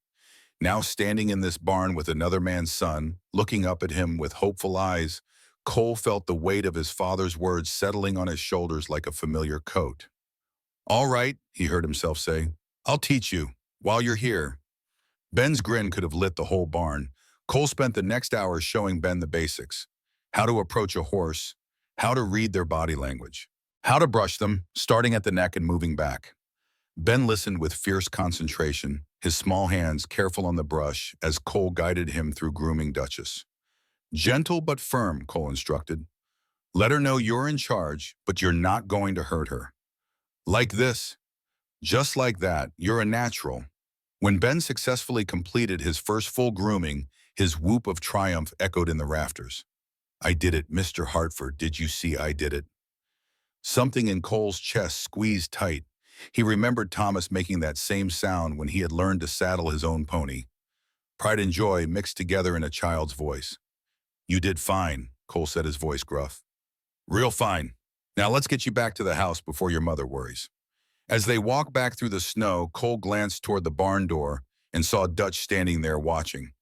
Now standing in this barn with another man's son, looking up at him with hopeful eyes, Cole felt the weight of his father's words settling on his shoulders like a familiar coat. "All right," he heard himself say. "I'll teach you, while you're here." Ben's grin could have lit the whole barn. Cole spent the next hour showing Ben the basics: how to approach a horse, how to read their body language, how to brush them, starting at the neck and moving back. Ben listened with fierce concentration, his small hands careful on the brush as Cole guided him through grooming Duchess. "Gentle but firm," Cole instructed. "Let her know you're in charge, but you're not going to hurt her. Like this. Just like that, you're a natural." When Ben successfully completed his first full grooming, his whoop of triumph echoed in the rafters. "I did it, Mr. Hartford. Did you see I did it?" Something in Cole's chest squeezed tight. He remembered Thomas making that same sound when he had learned to saddle his own pony. Pride and joy mixed together in a child's voice. "You did fine," Cole said, his voice gruff. "Real fine. Now let's get you back to the house before your mother worries." As they walked back through the snow, Cole glanced toward the barn door and saw Dutch standing there watching.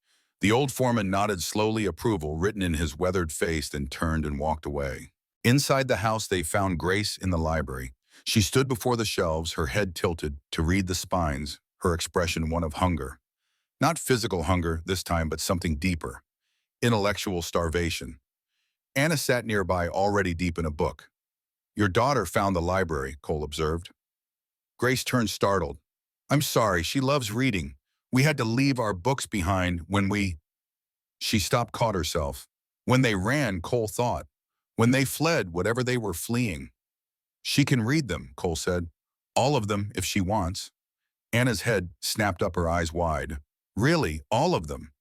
The old foreman nodded slowly, approval written in his weathered face, then turned and walked away. Inside the house, they found Grace in the library. She stood before the shelves, her head tilted to read the spines, her expression one of hunger. Not physical hunger this time, but something deeper. Intellectual starvation. Anna sat nearby, already deep in a book. "Your daughter found the library," Cole observed. Grace turned startled. "I'm sorry, she loves reading. We had to leave our books behind when we—" She stopped, caught herself. When they ran, Cole thought. When they fled, whatever they were fleeing. "She can read them," Cole said. "All of them, if she wants." Anna's head snapped up, her eyes wide. "Really, all of them?"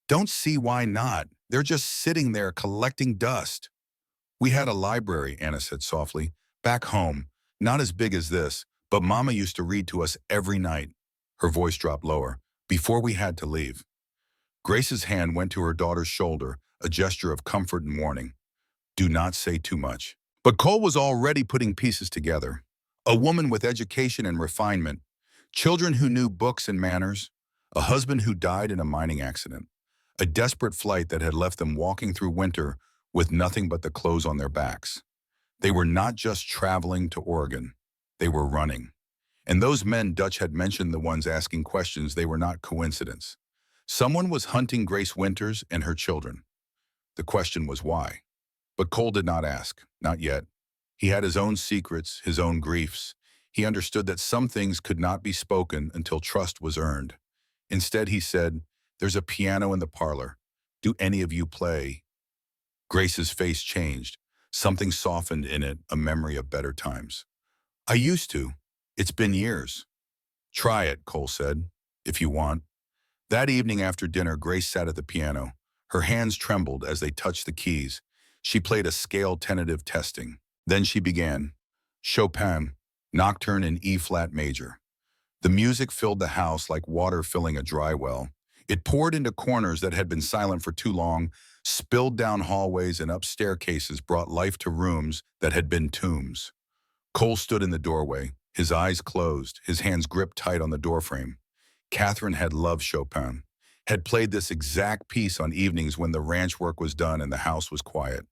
"Don't see why not. They're just sitting there collecting dust." "We had a library," Anna said softly, "back home. Not as big as this, but Mama used to read to us every night." Her voice dropped lower. "Before we had to leave." Grace's hand went to her daughter's shoulder, a gesture of comfort and warning. "Do not say too much." But Cole was already putting pieces together. A woman with education and refinement, children who knew books and manners, a husband who died in a mining accident, a desperate flight that had left them walking through winter with nothing but the clothes on their backs. They were not just traveling to Oregon. They were running. And those men Dutch had mentioned, the ones asking questions, they were not coincidence. Someone was hunting Grace Winters and her children. The question was why. But Cole did not ask, not yet. He had his own secrets, his own griefs. He understood that some things could not be spoken until trust was earned. Instead, he said, "There's a piano in the parlor. Do any of you play?" Grace's face changed. Something softened in it, a memory of better times. "I used to. It's been years." "Try it," Cole said, "if you want." That evening after dinner, Grace sat at the piano. Her hands trembled as they touched the keys. She played a scale tentative testing. Then she began. Chopin, Nocturne in E-flat major. The music filled the house like water filling a dry well. It poured into corners that had been silent for too long, spilled down hallways and up staircases, brought life to rooms that had been tombs. Cole stood in the doorway, his eyes closed, his hands gripped tight on the doorframe. Catherine had loved Chopin, had played this exact piece on evenings when the ranch work was done and the house was quiet.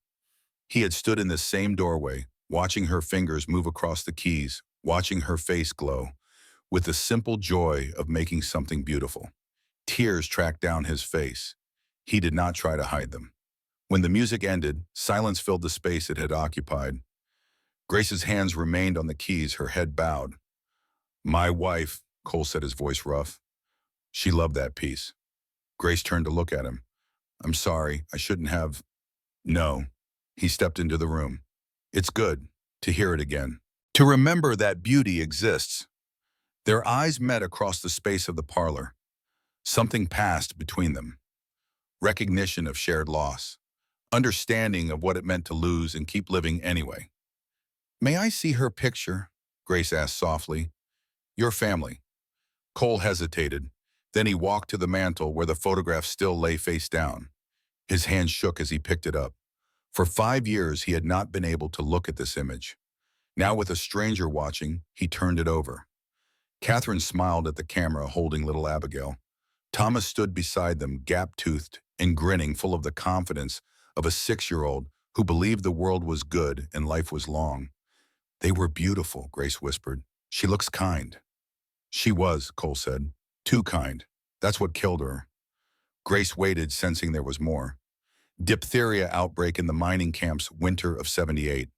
He had stood in this same doorway, watching her fingers move across the keys, watching her face glow, with the simple joy of making something beautiful. Tears tracked down his face. He did not try to hide them. When the music ended, silence filled the space it had occupied. Grace's hands remained on the keys, her head bowed. "My wife," Cole said, his voice rough. "She loved that piece." Grace turned to look at him. "I'm sorry, I shouldn't have—" "No." He stepped into the room. "It's good to hear it again. To remember that beauty exists." Their eyes met across the space of the parlor. Something passed between them. Recognition of shared loss. Understanding of what it meant to lose and keep living anyway. May I see her picture? Grace asked softly. Your family. Cole hesitated. Then he walked to the mantel where the photograph still lay face down. His hand shook as he picked it up. For 5 years, he had not been able to look at this image. Now, with a stranger watching, he turned it over. Catherine smiled at the camera, holding little Abigail. Thomas stood beside them, gap-toothed and grinning, full of the confidence of a 6-year-old who believed the world was good and life was long. They were beautiful, Grace whispered. She looks kind. She was, Cole said. Too kind. That's what killed her. Grace waited, sensing there was more. Diphtheria outbreak in the mining camps winter of '78.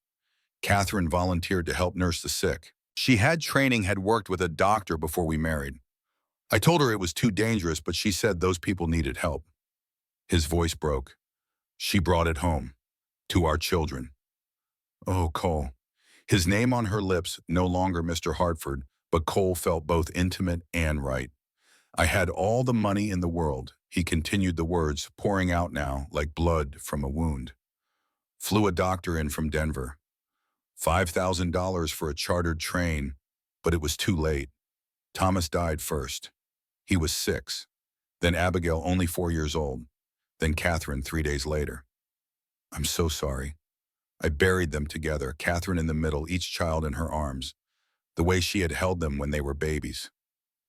Catherine volunteered to help nurse the sick. She had training, had worked with a doctor before we married. I told her it was too dangerous, but she said those people needed help. His voice broke. She brought it home. To our children. Oh, Cole. His name on her lips, no longer Mr. Hartford, but Cole felt both intimate and right. I had all the money in the world, he continued, the words pouring out now like blood from a wound. Flew a doctor in from Denver. $5,000 for a chartered train, but it was too late. Thomas died first. He was 6. Then Abigail, only 4 years old. Then Catherine 3 days later. I'm so sorry. I buried them together, Catherine in the middle, each child in her arms, the way she had held them when they were babies.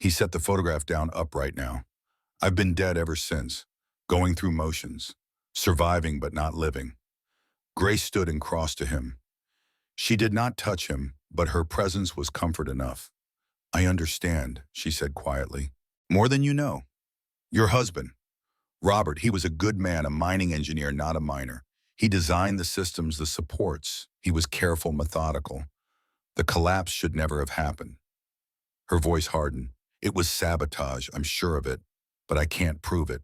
He set the photograph down upright now. I've been dead ever since, going through motions, surviving but not living. Grace stood and crossed to him. She did not touch him, but her presence was comfort enough. I understand, she said quietly. More than you know. Your husband, Robert, he was a good man, a mining engineer, not a miner. He designed the systems, the supports. He was careful, methodical. The collapse should never have happened. Her voice hardened. It was sabotage, I'm sure of it, but I can't prove it.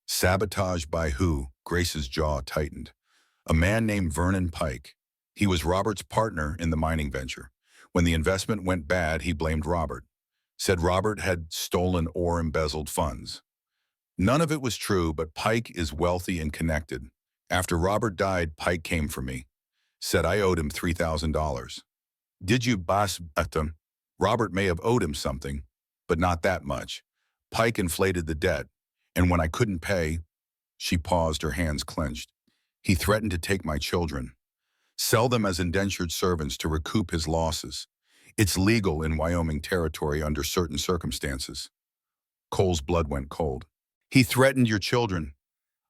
Sabotage by who? Grace's jaw tightened. A man named Vernon Pike. He was Robert's partner in the mining venture. When the investment went bad, he blamed Robert. Said Robert had stolen or embezzled funds. None of it was true, but Pike is wealthy and connected. After Robert died, Pike came for me. Said I owed him $3,000. Did you boss at him? Robert may have owed him something, but not that much. Pike inflated the debt, and when I couldn't pay, she paused, her hands clenched. He threatened to take my children, sell them as indentured servants to recoup his losses. It's legal in Wyoming territory under certain circumstances. Cole's blood went cold. He threatened your children.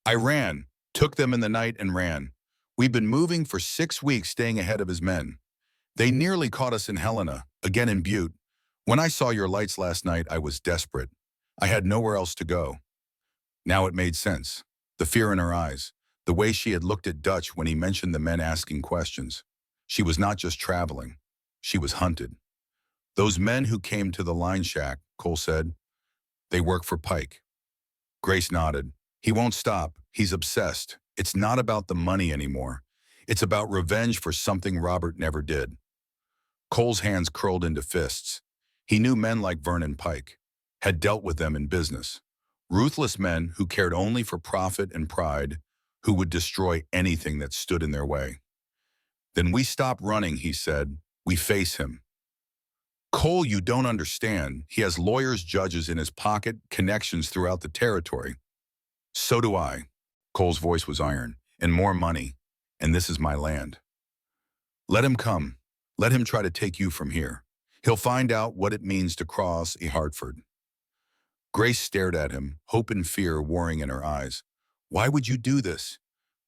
I ran, took them in the night and ran. We've been moving for 6 weeks, staying ahead of his men. They nearly caught us in Helena, again in Butte. When I saw your lights last night, I was desperate. I had nowhere else to go. Now it made sense. The fear in her eyes, the way she had looked at Dutch when he mentioned the men asking questions. She was not just traveling. She was hunted. Those men who came to the line shack, Cole said, they work for Pike. Grace nodded. He won't stop. He's obsessed. It's not about the money anymore. It's about revenge for something Robert never did. Cole's hands curled into fists. He knew men like Vernon Pike, had dealt with them in business. Ruthless men who cared only for profit and pride, who would destroy anything that stood in their way. Then we stop running, he said. We face him. Cole, you don't understand. He has lawyers, judges in his pocket, connections throughout the territory. So do I. Cole's voice was iron. And more money. And this is my land. Let him come. Let him try to take you from here. He'll find out what it means to cross a Hartford. Grace stared at him, hope and fear warring in her eyes. Why would you do this?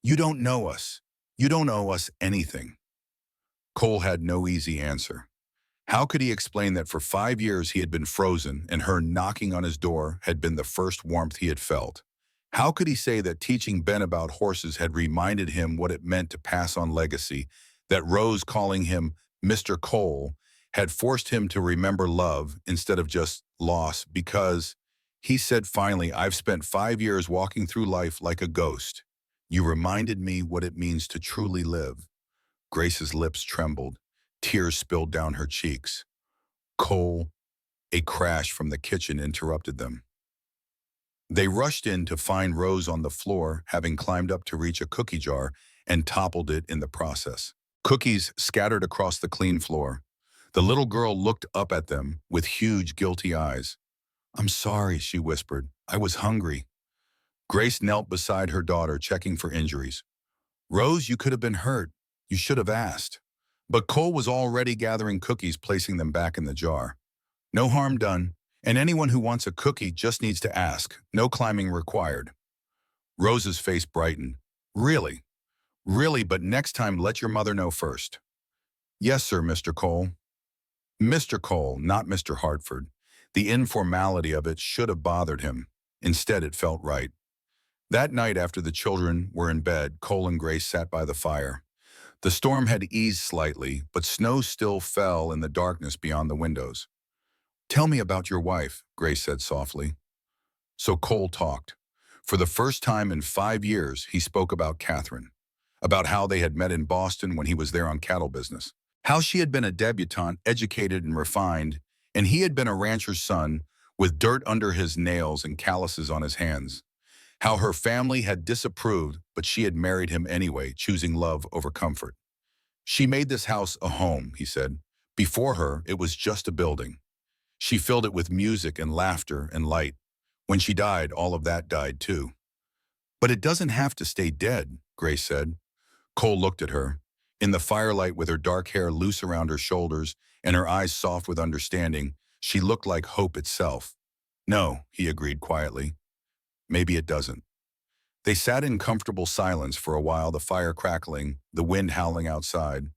You don't know us. You don't owe us anything. Cole had no easy answer. How could he explain that for 5 years he had been frozen and her knocking on his door had been the first warmth he had felt? How could he say that teaching Ben about horses had reminded him what it meant to pass on legacy, that Rose calling him Mr. Cole had forced him to remember love instead of just loss? Because, he said finally, I've spent 5 years walking through life like a ghost. You reminded me what it means to truly live. Grace's lips trembled. Tears spilled down her cheeks. Cole, a crash from the kitchen interrupted them. They rushed in to find Rose on the floor, having climbed up to reach a cookie jar and toppled it in the process. Cookies scattered across the clean floor. The little girl looked up at them with huge, guilty eyes. "I'm sorry," she whispered. "I was hungry." Grace knelt beside her daughter, checking for injuries. "Rose, you could have been hurt. You should have asked." But Cole was already gathering cookies, placing them back in the jar. "No harm done, and anyone who wants a cookie just needs to ask. No climbing required." Rose's face brightened. "Really? Really, but next time let your mother know first." "Yes, sir, Mr. Cole." Mr. Cole, not Mr. Hartford. The informality of it should have bothered him. Instead, it felt right. That night, after the children were in bed, Cole and Grace sat by the fire. The storm had eased slightly, but snow still fell in the darkness beyond the windows. "Tell me about your wife," Grace said softly. So Cole talked. For the first time in 5 years, he spoke about Catherine, about how they had met in Boston when he was there on cattle business, how she had been a debutante, educated and refined, and he had been a rancher's son with dirt under his nails and calluses on his hands, how her family had disapproved, but she had married him anyway, choosing love over comfort. "She made this house a home," he said. "Before her, it was just a building. She filled it with music and laughter and light. When she died, all of that died too." "But it doesn't have to stay dead," Grace said. Cole looked at her. In the firelight, with her dark hair loose around her shoulders and her eyes soft with understanding, she looked like hope itself. "No," he agreed quietly. "Maybe it doesn't." They sat in comfortable silence for a while, the fire crackling, the wind howling outside.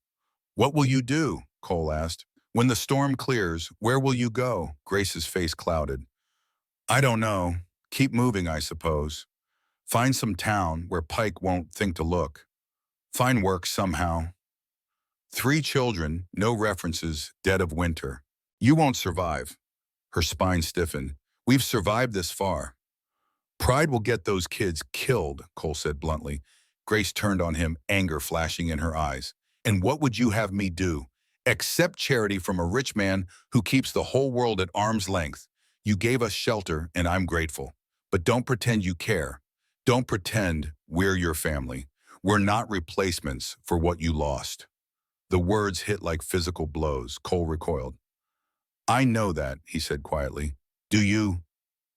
"What will you do?" Cole asked. "When the storm clears, where will you go?" Grace's face clouded. "I don't know. Keep moving, I suppose. Find some town where Pike won't think to look. Find work somehow. 3 children, no references, dead of winter. You won't survive." Her spine stiffened. "We've survived this far." "Pride will get those kids killed," Cole said bluntly. Grace turned on him, anger flashing in her eyes. "And what would you have me do? Accept charity from a rich man who keeps the whole world at arm's length. You gave us shelter, and I'm grateful. But don't pretend you care. Don't pretend we're your family. We're not replacements for what you lost." The words hit like physical blows. Cole recoiled. "I know that," he said quietly. "Do you?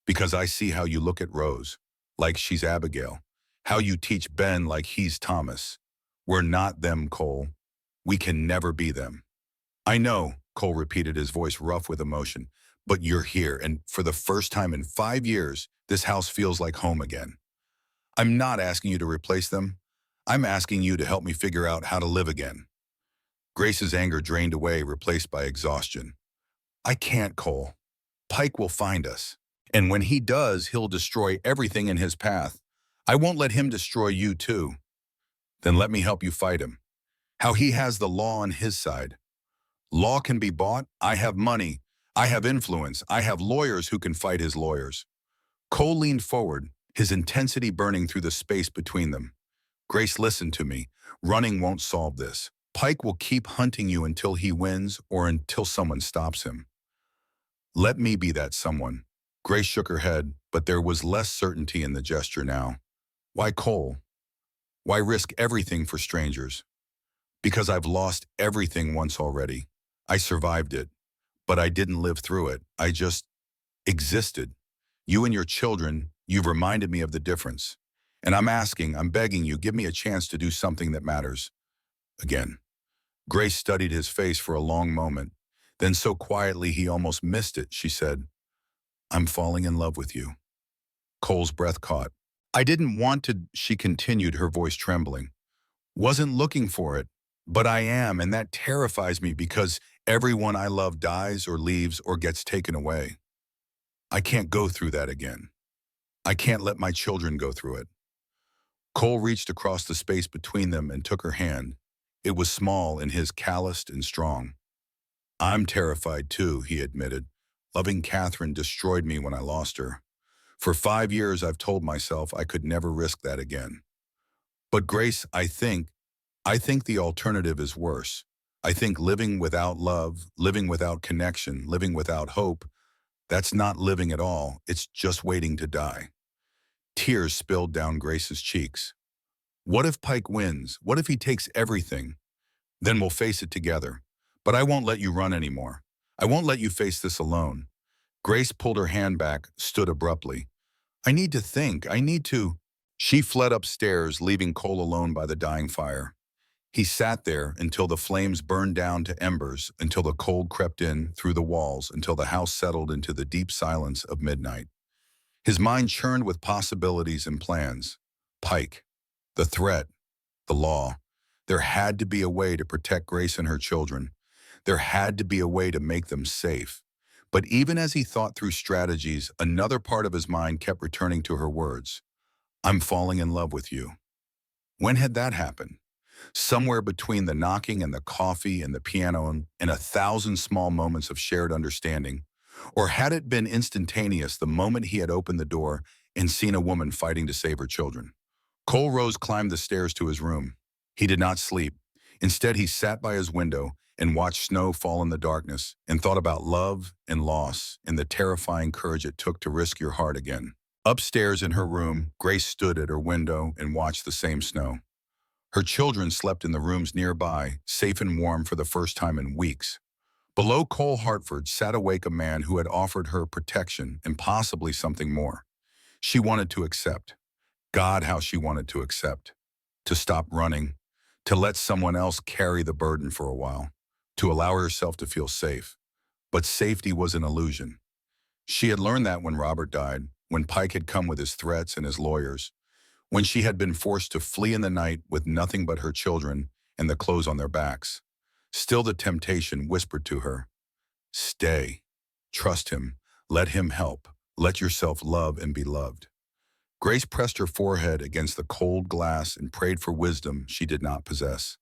Because I see how you look at Rose, like she's Abigail. How you teach Ben like he's Thomas. We're not them, Cole. We can never be them." "I know," Cole repeated, his voice rough with emotion. "But you're here, and for the first time in 5 years, this house feels like home again. I'm not asking you to replace them. I'm asking you to help me figure out how to live again." Grace's anger drained away, replaced by exhaustion. "I can't, Cole. Pike will find us. And when he does, he'll destroy everything in his path. I won't let him destroy you too." "Then let me help you fight him. How he has the law on his side. Law can be bought. I have money. I have influence. I have lawyers who can fight his lawyers." Cole leaned forward, his intensity burning through the space between them. "Grace, listen to me. Running won't solve this. Pike will keep hunting you until he wins or until someone stops him. Let me be that someone." Grace shook her head, but there was less certainty in the gesture now. "Why, Cole? Why risk everything for strangers?" "Because I've lost everything once already. I survived it, but I didn't live through it. I just existed. You and your children, you've reminded me of the difference. And I'm begging you, give me a chance to do something that matters." Again. Grace studied his face for a long moment. Then so quietly he almost missed it, she said, "I'm falling in love with you." Cole's breath caught. "I didn't want to," she continued, her voice trembling. "Wasn't looking for it, but I am, and that terrifies me because everyone I love dies or leaves or gets taken away. I can't go through that again. I can't let my children go through it." Cole reached across the space between them and took her hand. It was small in his, calloused and strong. "I'm terrified too," he admitted. "Loving Catherine destroyed me when I lost her. For 5 years I've told myself I could never risk that again. But Grace, I think the alternative is worse. I think living without love, living without connection, living without hope, that's not living at all. It's just waiting to die." Tears spilled down Grace's cheeks. "What if Pike wins? What if he takes everything?" Then we'll face it together. But I won't let you run anymore. I won't let you face this alone. Grace pulled her hand back, stood abruptly. I need to think. I need to. She fled upstairs, leaving Cole alone by the dying fire. He sat there until the flames burned down to embers, until the cold crept in through the walls, until the house settled into the deep silence of midnight. His mind churned with possibilities and plans. Pike, the threat, the law. There had to be a way to protect Grace and her children. There had to be a way to make them safe. But even as he thought through strategies, another part of his mind kept returning to her words. I'm falling in love with you. When had that happened? Somewhere between the knocking and the coffee and the piano and 1,000 small moments of shared understanding. Or had it been instantaneous the moment he had opened the door and seen a woman fighting to save her children? Cole Rose climbed the stairs to his room. He did not sleep. Instead, he sat by his window and watched snow fall in the darkness and thought about love and loss and the terrifying courage it took to risk your heart again. Upstairs in her room, Grace stood at her window and watched the same snow. Her children slept in the rooms nearby, safe and warm for the first time in weeks. Below Cole Hartford sat awake a man who had offered her protection and possibly something more. She wanted to accept. God, how she wanted to accept. To stop running. To let someone else carry the burden for a while. To allow herself to feel safe. But safety was an illusion. She had learned that when Robert died, when Pike had come with his threats and his lawyers, when she had been forced to flee in the night with nothing but her children and the clothes on their backs. Still the temptation whispered to her, stay, trust him, let him help, let yourself love and be loved. Grace pressed her forehead against the cold glass and prayed for wisdom she did not possess.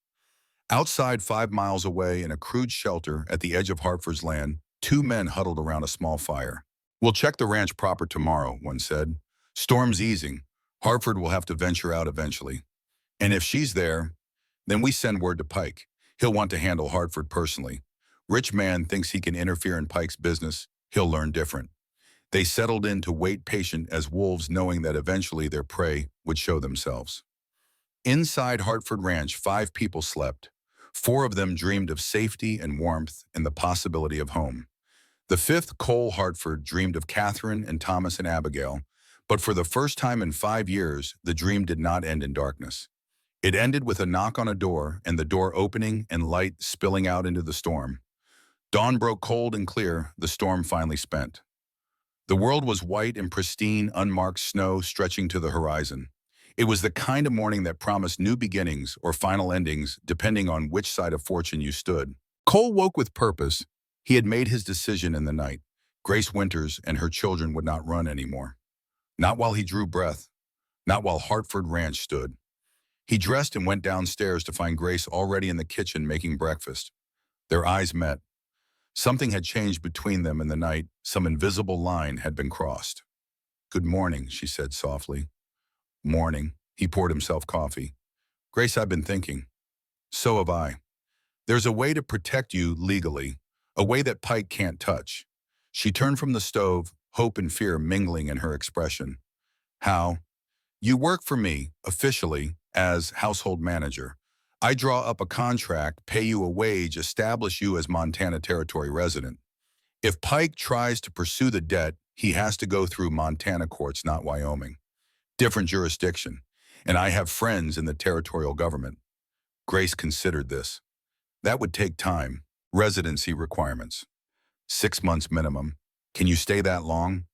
Outside 5 miles away in a crude shelter at the edge of Hartford's land, 2 men huddled around a small fire. We'll check the ranch proper tomorrow, one said. Storm's easing. Hartford will have to venture out eventually. And if she's there, then we send word to Pike. He'll want to handle Hartford personally. Rich man thinks he can interfere in Pike's business. He'll learn different. They settled in to wait patient as wolves, knowing that eventually their prey would show themselves. Inside Hartford Ranch, 5 people slept. 4 of them dreamed of safety and warmth and the possibility of home. The 5th, Cole Hartford, dreamed of Catherine and Thomas and Abigail, but for the first time in 5 years, the dream did not end in darkness. It ended with a knock on a door and the door opening and light spilling out into the storm. Dawn broke cold and clear, the storm finally spent. The world was white and pristine, unmarked snow stretching to the horizon. It was the kind of morning that promised new beginnings or final endings, depending on which side of fortune you stood. Cole woke with purpose. He had made his decision in the night. Grace Winters and her children would not run anymore. Not while he drew breath. Not while Hartford Ranch stood. He dressed and went downstairs to find Grace already in the kitchen making breakfast. Their eyes met. Something had changed between them in the night. Some invisible line had been crossed. Good morning, she said softly. Morning. He poured himself coffee. Grace, I've been thinking. So have I. There's a way to protect you legally, a way that Pike can't touch. She turned from the stove, hope and fear mingling in her expression. How? You work for me, officially, as household manager. I draw up a contract, pay you a wage, establish you as Montana Territory resident. If Pike tries to pursue the debt, he has to go through Montana courts, not Wyoming. Different jurisdiction. And I have friends in the territorial government. Grace considered this. That would take time. Residency requirements. 6 months minimum. Can you stay that long?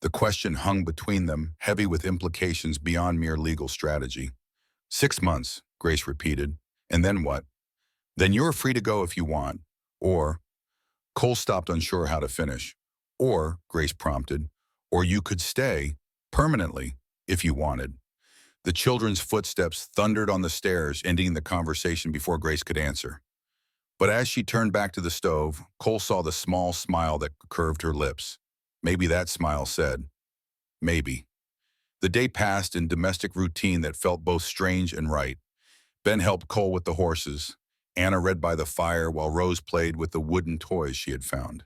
The question hung between them, heavy with implications beyond mere legal strategy. 6 months, Grace repeated. And then what? Then you're free to go if you want. Or, Cole stopped unsure how to finish. Or, Grace prompted, or you could stay, permanently, if you wanted. The children's footsteps thundered on the stairs, ending the conversation before Grace could answer. But as she turned back to the stove, Cole saw the small smile that curved her lips. Maybe that smile said, maybe. The day passed in domestic routine that felt both strange and right. Ben helped Cole with the horses. Anna read by the fire while Rose played with the wooden toys she had found.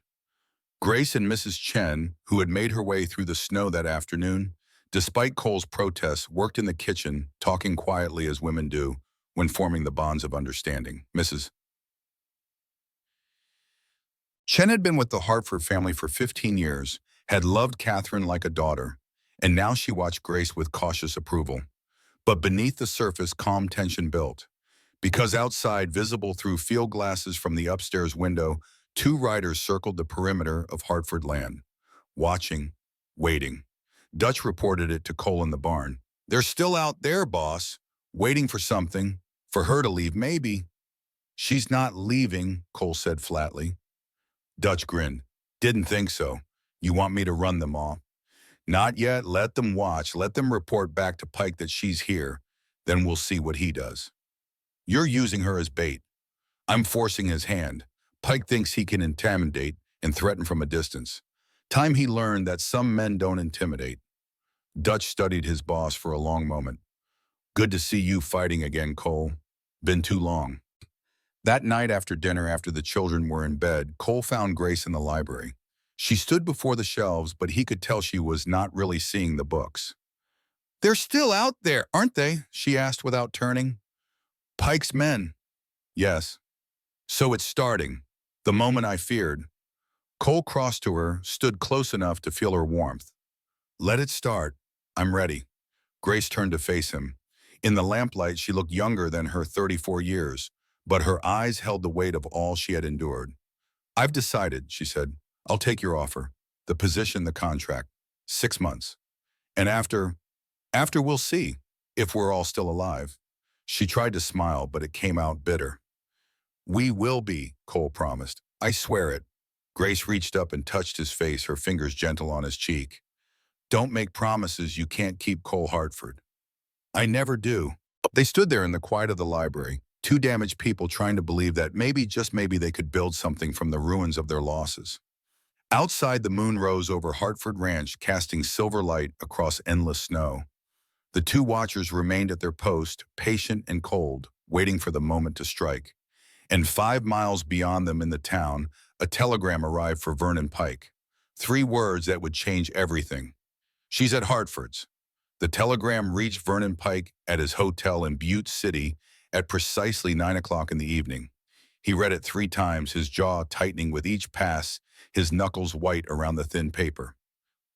Grace and Mrs. Chen, who had made her way through the snow that afternoon, despite Cole's protests, worked in the kitchen, talking quietly as women do when forming the bonds of understanding. Mrs. Chen had been with the Hartford family for 15 years, had loved Catherine like a daughter, and now she watched Grace with cautious approval. But beneath the surface, calm tension built. Because outside, visible through field glasses from the upstairs window, two riders circled the perimeter of Hartford land, watching, waiting. Dutch reported it to Cole in the barn. "They're still out there, boss, waiting for something, for her to leave, maybe." "She's not leaving," Cole said flatly. Dutch grinned. "Didn't think so. You want me to run them off?" "Not yet. Let them watch. Let them report back to Pike that she's here. Then we'll see what he does." "You're using her as bait." "I'm forcing his hand. Pike thinks he can intimidate and threaten from a distance. Time he learned that some men don't intimidate." Dutch studied his boss for a long moment. "Good to see you fighting again, Cole. Been too long." That night after dinner, after the children were in bed, Cole found Grace in the library. She stood before the shelves, but he could tell she was not really seeing the books. "They're still out there, aren't they?" she asked without turning. "Pike's men." "Yes." "So it's starting. The moment I feared." Cole crossed to her, stood close enough to feel her warmth. "Let it start. I'm ready." Grace turned to face him. In the lamplight, she looked younger than her 34 years, but her eyes held the weight of all she had endured. "I've decided," she said. "I'll take your offer. The position, the contract. 6 months. And after we'll see if we're all still alive." She tried to smile, but it came out bitter. "We will be," Cole promised. "I swear it." Grace reached up and touched his face, her fingers gentle on his cheek. "Don't make promises you can't keep, Cole Hartford." "I never do." They stood there in the quiet of the library, two damaged people trying to believe that maybe, just maybe, they could build something from the ruins of their losses. Outside, the moon rose over Hartford Ranch, casting silver light across endless snow. The two watchers remained at their post, patient and cold, waiting for the moment to strike. And 5 miles beyond them in the town, a telegram arrived for Vernon Pike. 3 words that would change everything. "She's at Hartford's." The telegram reached Vernon Pike at his hotel in Butte City at precisely 9 o'clock in the evening. He read it 3 times, his jaw tightening with each pass, his knuckles white around the thin paper.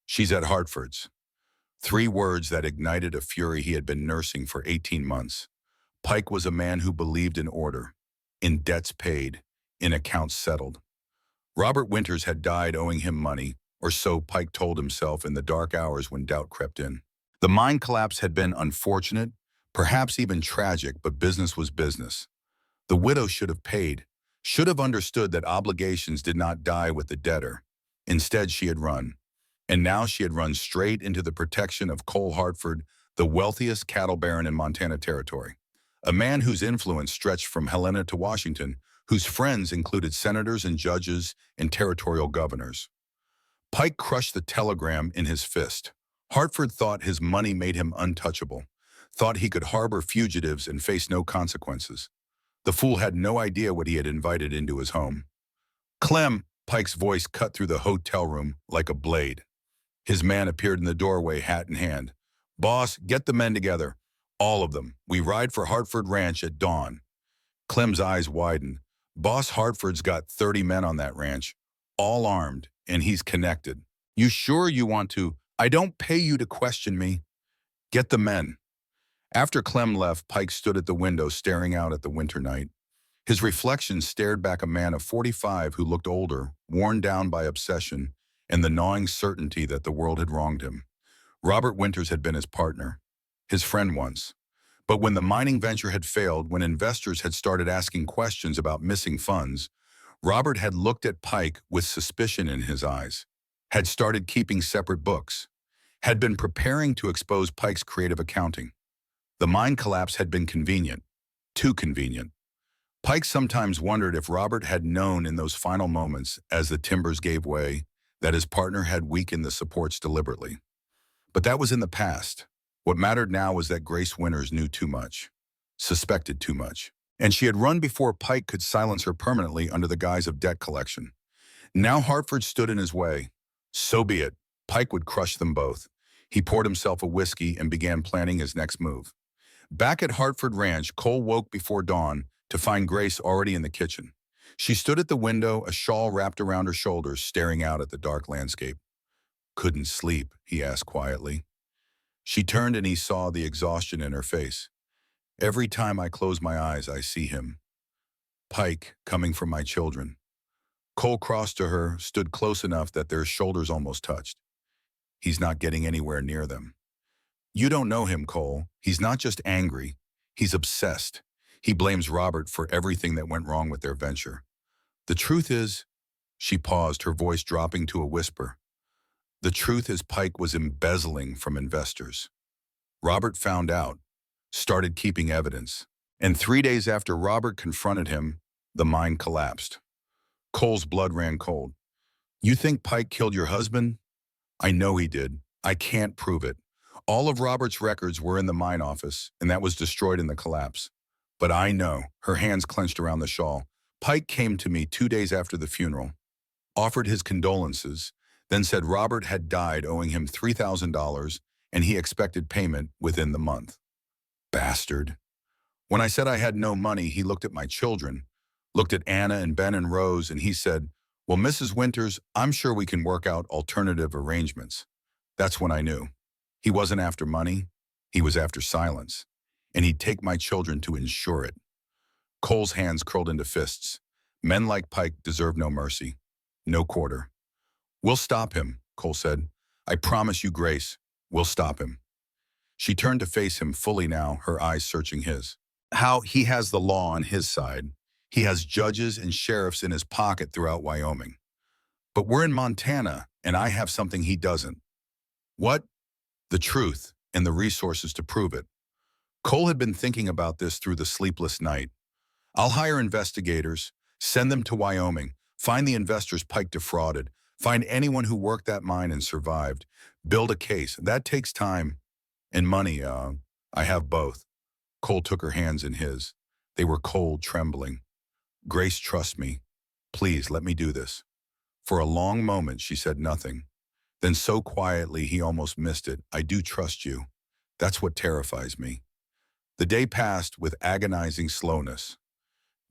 "She's at Hartford's." 3 words that ignited a fury he had been nursing for 18 months. Pike was a man who believed in order, in debts paid, in accounts settled. Robert Winters had died owing him money, or so Pike told himself in the dark hours when doubt crept in. The mine collapse had been unfortunate, perhaps even tragic, but business was business. The widow should have paid, should have understood that obligations did not die with the debtor. Instead, she had run. And now she had run straight into the protection of Cole Hartford, the wealthiest cattle baron in Montana Territory. A man whose influence stretched from Helena to Washington, whose friends included senators and judges and territorial governors. Pike crushed the telegram in his fist. Hartford thought his money made him untouchable, thought he could harbor fugitives and face no consequences. The fool had no idea what he had invited into his home. "Clem," Pike's voice cut through the hotel room like a blade. His man appeared in the doorway, hat in hand. "Boss, get the men together. All of them. We ride for Hartford Ranch at dawn." Clem's eyes widened. "Boss, Hartford's got 30 men on that ranch, all armed, and he's connected. You sure you want to? I don't pay you to question me." "Get the men." After Clem left, Pike stood at the window staring out at the winter night. His reflection stared back a man of 45 who looked older, worn down by obsession and the gnawing certainty that the world had wronged him. Robert Winters had been his partner, his friend once. But when the mining venture had failed, when investors had started asking questions about missing funds, Robert had looked at Pike with suspicion in his eyes, had started keeping separate books, had been preparing to expose Pike's creative accounting. The mine collapse had been convenient, too convenient. Pike sometimes wondered if Robert had known in those final moments, as the timbers gave way, that his partner had weakened the supports deliberately. But that was in the past. What mattered now was that Grace Winters knew too much, suspected too much, and she had run before Pike could silence her permanently under the guise of debt collection. Now Hartford stood in his way. So be it. Pike would crush them both. He poured himself a whiskey and began planning his next move. Back at Hartford Ranch, Cole woke before dawn to find Grace already in the kitchen. She stood at the window, a shawl wrapped around her shoulders, staring out at the dark landscape. "Couldn't sleep?" he asked quietly. She turned and he saw the exhaustion in her face. "Every time I close my eyes, I see him. Pike, coming for my children." Cole crossed to her, stood close enough that their shoulders almost touched. "He's not getting anywhere near them." "You don't know him, Cole. He's not just angry. He's obsessed. He blames Robert for everything that went wrong with their venture. The truth is," she paused, her voice dropping to a whisper, "the truth is Pike was embezzling from investors. Robert found out, started keeping evidence, and 3 days after Robert confronted him, the mine collapsed." Cole's blood ran cold. "You think Pike killed your husband?" "I know he did. I can't prove it. All of Robert's records were in the mine office, and that was destroyed in the collapse. But I know," her hands clenched around the shawl. "Pike came to me 2 days after the funeral, offered his condolences, then said Robert had died owing him $3,000 and he expected payment within the month. Bastard. When I said I had no money, he looked at my children, looked at Anna and Ben and Rose, and he said, 'Well, Mrs. Winters, I'm sure we can work out alternative arrangements.' That's when I knew. He wasn't after money, he was after silence, and he'd take my children to ensure it." Cole's hands curled into fists. Men like Pike deserve no mercy, no quarter. "We'll stop him," Cole said. "I promise you, Grace, we'll stop him." She turned to face him fully now, her eyes searching his. "How he has the law on his side. He has judges and sheriffs in his pocket throughout Wyoming. But we're in Montana, and I have something he doesn't." "What?" "The truth, and the resources to prove it." Cole had been thinking about this through the sleepless night. "I'll hire investigators, send them to Wyoming, find the investors Pike defrauded, find anyone who worked that mine and survived, build a case. That takes time and money. I have both." Cole took her hands in his. They were cold, trembling. "Grace, trust me. Please, let me do this." For a long moment, she said nothing. Then so quietly, he almost missed it. "I do trust you. That's what terrifies me." The day passed with agonizing slowness.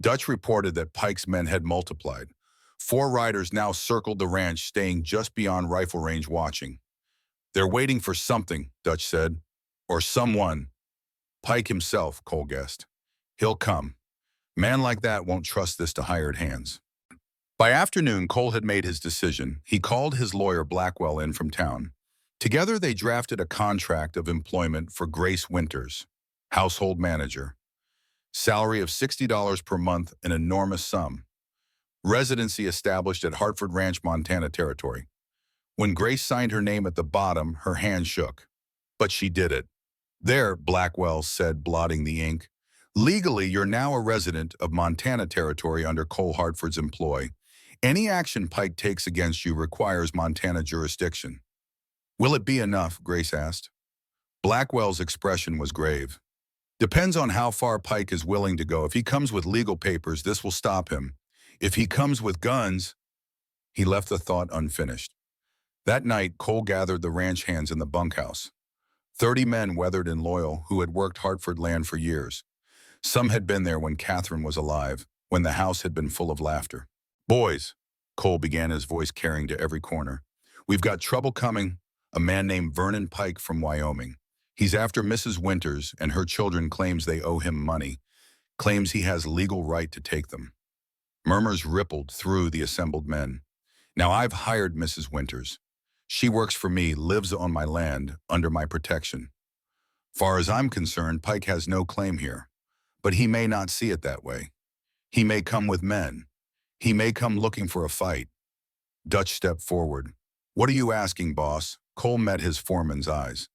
Dutch reported that Pike's men had multiplied. 4 riders now circled the ranch, staying just beyond rifle range watching. "They're waiting for something," Dutch said. "Or someone." "Pike himself," Cole guessed. "He'll come. Man like that won't trust this to hired hands." By afternoon, Cole had made his decision. He called his lawyer Blackwell in from town. Together, they drafted a contract of employment for Grace Winters, household manager. Salary of $60 per month, an enormous sum. Residency established at Hartford Ranch, Montana Territory. When Grace signed her name at the bottom, her hand shook. But she did it. "There," Blackwell said, blotting the ink. "Legally, you're now a resident of Montana Territory under Cole Hartford's employ. Any action Pike takes against you requires Montana jurisdiction." "Will it be enough?" Grace asked. Blackwell's expression was grave. "Depends on how far Pike is willing to go. If he comes with legal papers, this will stop him. If he comes with guns..." He left the thought unfinished. That night, Cole gathered the ranch hands in the bunkhouse. 30 men weathered and loyal who had worked Hartford land for years. Some had been there when Catherine was alive, when the house had been full of laughter. "Boys," Cole began, his voice carrying to every corner, "we've got trouble coming. A man named Vernon Pike from Wyoming. He's after Mrs. Winters, and her children claims they owe him money, claims he has legal right to take them." Murmurs rippled through the assembled men. "Now I've hired Mrs. Winters. She works for me, lives on my land, under my protection. Far as I'm concerned, Pike has no claim here. But he may not see it that way. He may come with men. He may come looking for a fight." Dutch stepped forward. "What are you asking, boss?" Cole met his foreman's eyes.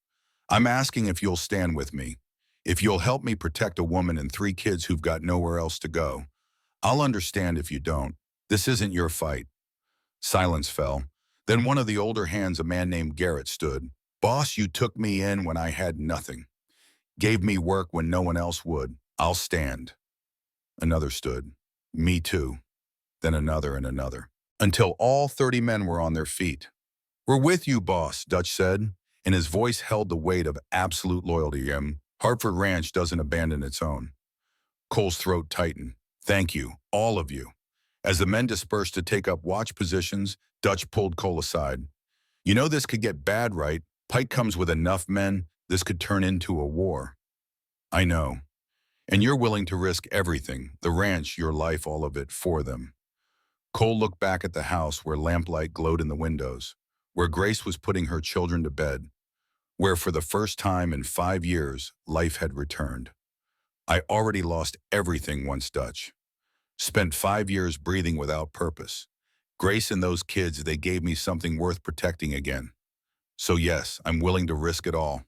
"I'm asking if you'll stand with me. If you'll help me protect a woman and 3 kids who've got nowhere else to go. I'll understand if you don't. This isn't your fight." Silence fell. Then one of the older hands, a man named Garrett, stood. "Boss, you took me in when I had nothing. Gave me work when no one else would. I'll stand." Another stood. "Me too." Then another and another, until all 30 men were on their feet. "We're with you, boss," Dutch said, and his voice held the weight of absolute loyalty. Hartford Ranch doesn't abandon its own." Cole's throat tightened. "Thank you, all of you. As the men dispersed to take up watch positions, Dutch pulled Cole aside. You know this could get bad, right? Pike comes with enough men, this could turn into a war. I know. And you're willing to risk everything, the ranch, your life, all of it, for them. Cole looked back at the house where lamplight glowed in the windows, where Grace was putting her children to bed, where for the first time in 5 years, life had returned. I already lost everything once, Dutch. Spent 5 years breathing without purpose. Grace and those kids, they gave me something worth protecting again. So yes, I'm willing to risk it all.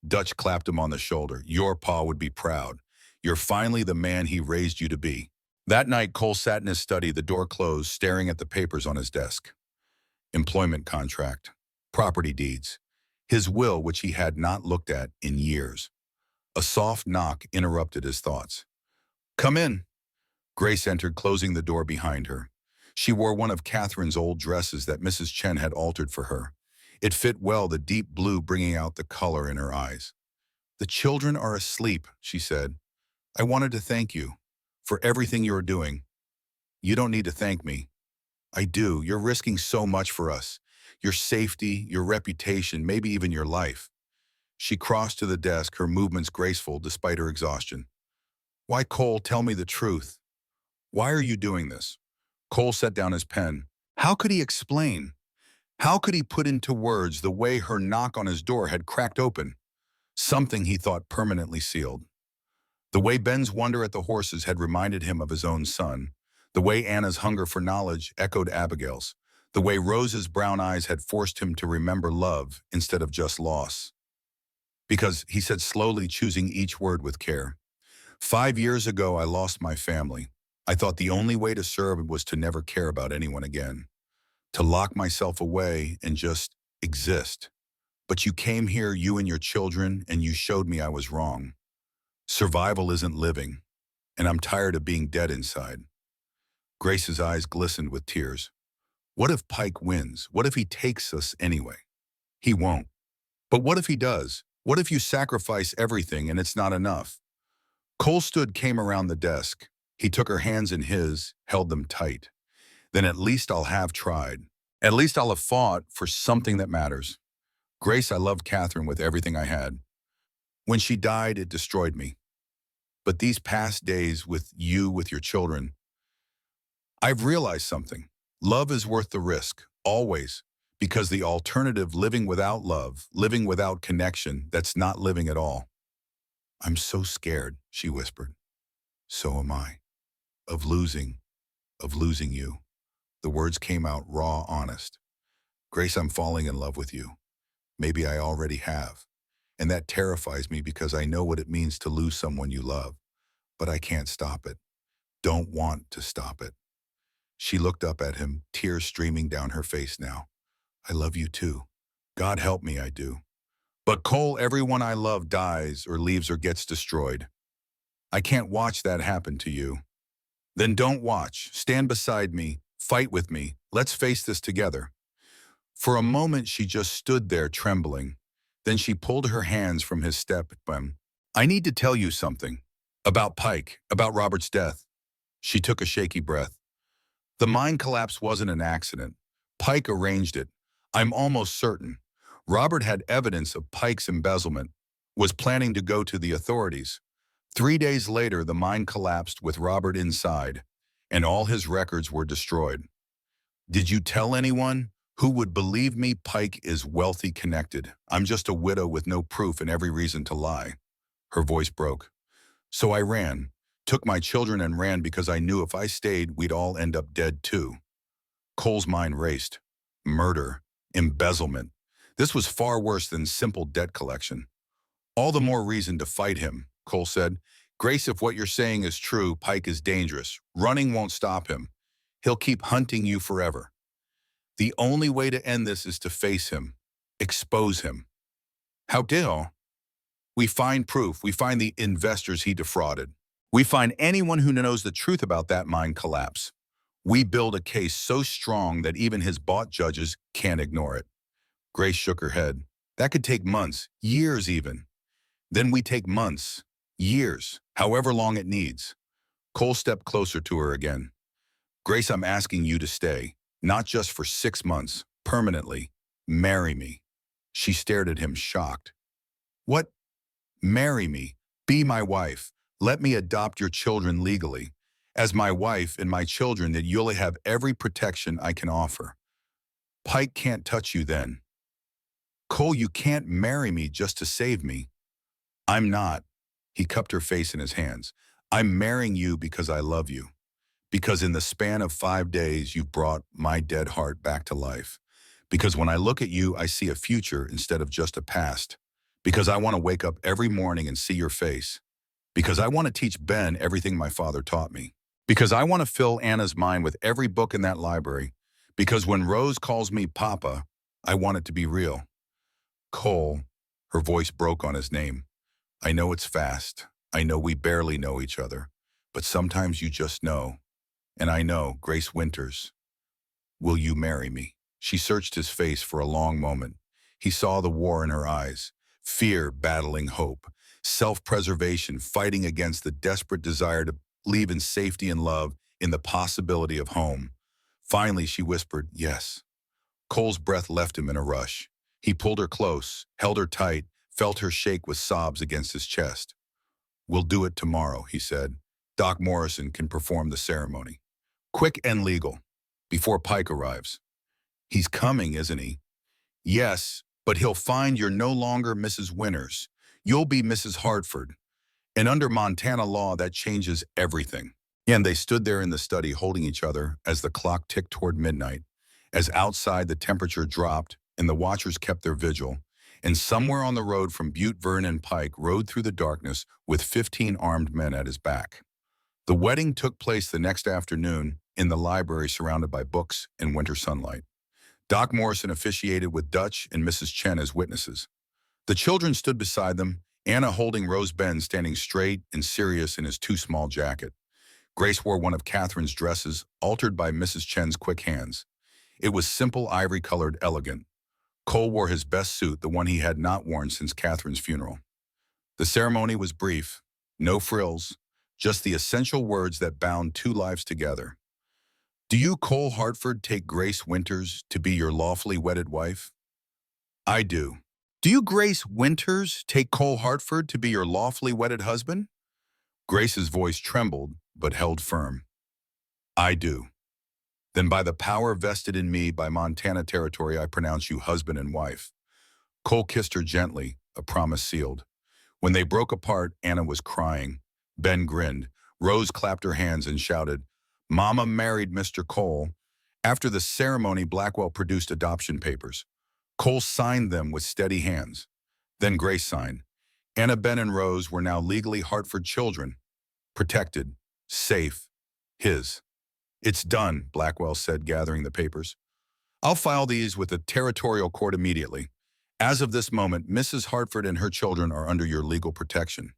Dutch clapped him on the shoulder. Your pa would be proud. You're finally the man he raised you to be. That night, Cole sat in his study, the door closed, staring at the papers on his desk. Employment contract, property deeds, his will, which he had not looked at in years. A soft knock interrupted his thoughts. Come in. Grace entered, closing the door behind her. She wore one of Catherine's old dresses that Mrs. Chen had altered for her. It fit well, the deep blue bringing out the color in her eyes. The children are asleep, she said. I wanted to thank you for everything you're doing. You don't need to thank me. I do. You're risking so much for us. Your safety, your reputation, maybe even your life. She crossed to the desk, her movements graceful despite her exhaustion. Why, Cole, tell me the truth. Why are you doing this? Cole set down his pen. How could he explain? How could he put into words the way her knock on his door had cracked open? Something he thought permanently sealed. The way Ben's wonder at the horses had reminded him of his own son. The way Anna's hunger for knowledge echoed Abigail's. The way Rose's brown eyes had forced him to remember love instead of just loss. Because, he said slowly, choosing each word with care, 5 years ago I lost my family. I thought the only way to serve was to never care about anyone again. To lock myself away and just exist. But you came here, you and your children, and you showed me I was wrong. Survival isn't living, and I'm tired of being dead inside. Grace's eyes glistened with tears. What if Pike wins? What if he takes us anyway? He won't. But what if he does? What if you sacrifice everything and it's not enough? Cole came around the desk. He took her hands in his, held them tight. Then at least I'll have tried. At least I'll have fought for something that matters. Grace, I loved Catherine with everything I had. When she died, it destroyed me. But these past days with you, with your children, I've realized something. Love is worth the risk, always, because the alternative, living without love, living without connection, that's not living at all. I'm so scared, she whispered. So am I. Of losing you. The words came out raw, honest. Grace, I'm falling in love with you. Maybe I already have. And that terrifies me because I know what it means to lose someone you love. But I can't stop it. Don't want to stop it. She looked up at him, tears streaming down her face now. I love you too. God help me, I do. But Cole, everyone I love dies or leaves or gets destroyed. I can't watch that happen to you. Then don't watch. Stand beside me. Fight with me. Let's face this together. For a moment, she just stood there trembling. Then she pulled her hands from his step. I need to tell you something. About Pike, about Robert's death. She took a shaky breath. The mine collapse wasn't an accident. Pike arranged it. I'm almost certain. Robert had evidence of Pike's embezzlement, was planning to go to the authorities. 3 days later, the mine collapsed with Robert inside, and all his records were destroyed. Did you tell anyone? Who would believe me? Pike is wealthy, connected. I'm just a widow with no proof and every reason to lie. Her voice broke. So I ran, took my children and ran because I knew if I stayed, we'd all end up dead too. Cole's mind raced. Murder, embezzlement. This was far worse than simple debt collection. All the more reason to fight him, Cole said. Grace, if what you're saying is true, Pike is dangerous. Running won't stop him. He'll keep hunting you forever. The only way to end this is to face him, expose him. How dare? We find proof. We find the investors he defrauded. We find anyone who knows the truth about that mine collapse. We build a case so strong that even his bought judges can't ignore it. Grace shook her head. That could take months, years even. Then we take months, years, however long it needs. Cole stepped closer to her again. Grace, I'm asking you to stay, not just for 6 months, permanently. Marry me. She stared at him, shocked. What? Marry me. Be my wife. Let me adopt your children legally. As my wife and my children, that you'll have every protection I can offer. Pike can't touch you then. Cole, you can't marry me just to save me. I'm not. He cupped her face in his hands. I'm marrying you because I love you. Because in the span of 5 days, you've brought my dead heart back to life. Because when I look at you, I see a future instead of just a past. Because I want to wake up every morning and see your face. Because I want to teach Ben everything my father taught me. Because I want to fill Anna's mind with every book in that library. Because when Rose calls me Papa, I want it to be real. Cole, her voice broke on his name. I know it's fast. I know we barely know each other. But sometimes you just know. And I know, Grace Winters, will you marry me? She searched his face for a long moment. He saw the war in her eyes, fear battling hope, self-preservation fighting against the desperate desire to live in safety and love, in the possibility of home. Finally, she whispered, yes. Cole's breath left him in a rush. He pulled her close, held her tight, felt her shake with sobs against his chest. We'll do it tomorrow, he said. Doc Morrison can perform the ceremony. Quick and legal, before Pike arrives. He's coming, isn't he? Yes, but he'll find you're no longer Mrs. Winters. You'll be Mrs. Hartford. And under Montana law, that changes everything. And they stood there in the study holding each other as the clock ticked toward midnight, as outside the temperature dropped and the watchers kept their vigil. And somewhere on the road from Butte, Vernon Pike rode through the darkness with 15 armed men at his back. The wedding took place the next afternoon in the library surrounded by books and winter sunlight. Doc Morrison officiated with Dutch and Mrs. Chen as witnesses. The children stood beside them, Anna holding Rose Ben standing straight and serious in his too small jacket. Grace wore one of Catherine's dresses, altered by Mrs. Chen's quick hands. It was simple, ivory-colored, elegant. Cole wore his best suit, the one he had not worn since Catherine's funeral. The ceremony was brief, no frills, just the essential words that bound two lives together. Do you, Cole Hartford, take Grace Winters to be your lawfully wedded wife? I do. Do you, Grace Winters, take Cole Hartford to be your lawfully wedded husband? Grace's voice trembled, but held firm. I do. Then by the power vested in me by Montana territory, I pronounce you husband and wife. Cole kissed her gently, a promise sealed. When they broke apart, Anna was crying. Ben grinned. Rose clapped her hands and shouted, Mama married Mr. Cole. After the ceremony, Blackwell produced adoption papers. Cole signed them with steady hands. Then Grace signed. Anna, Ben, and Rose were now legally Hartford children. Protected. Safe. His. It's done, Blackwell said, gathering the papers. I'll file these with the territorial court immediately. As of this moment, Mrs. Hartford and her children are under your legal protection.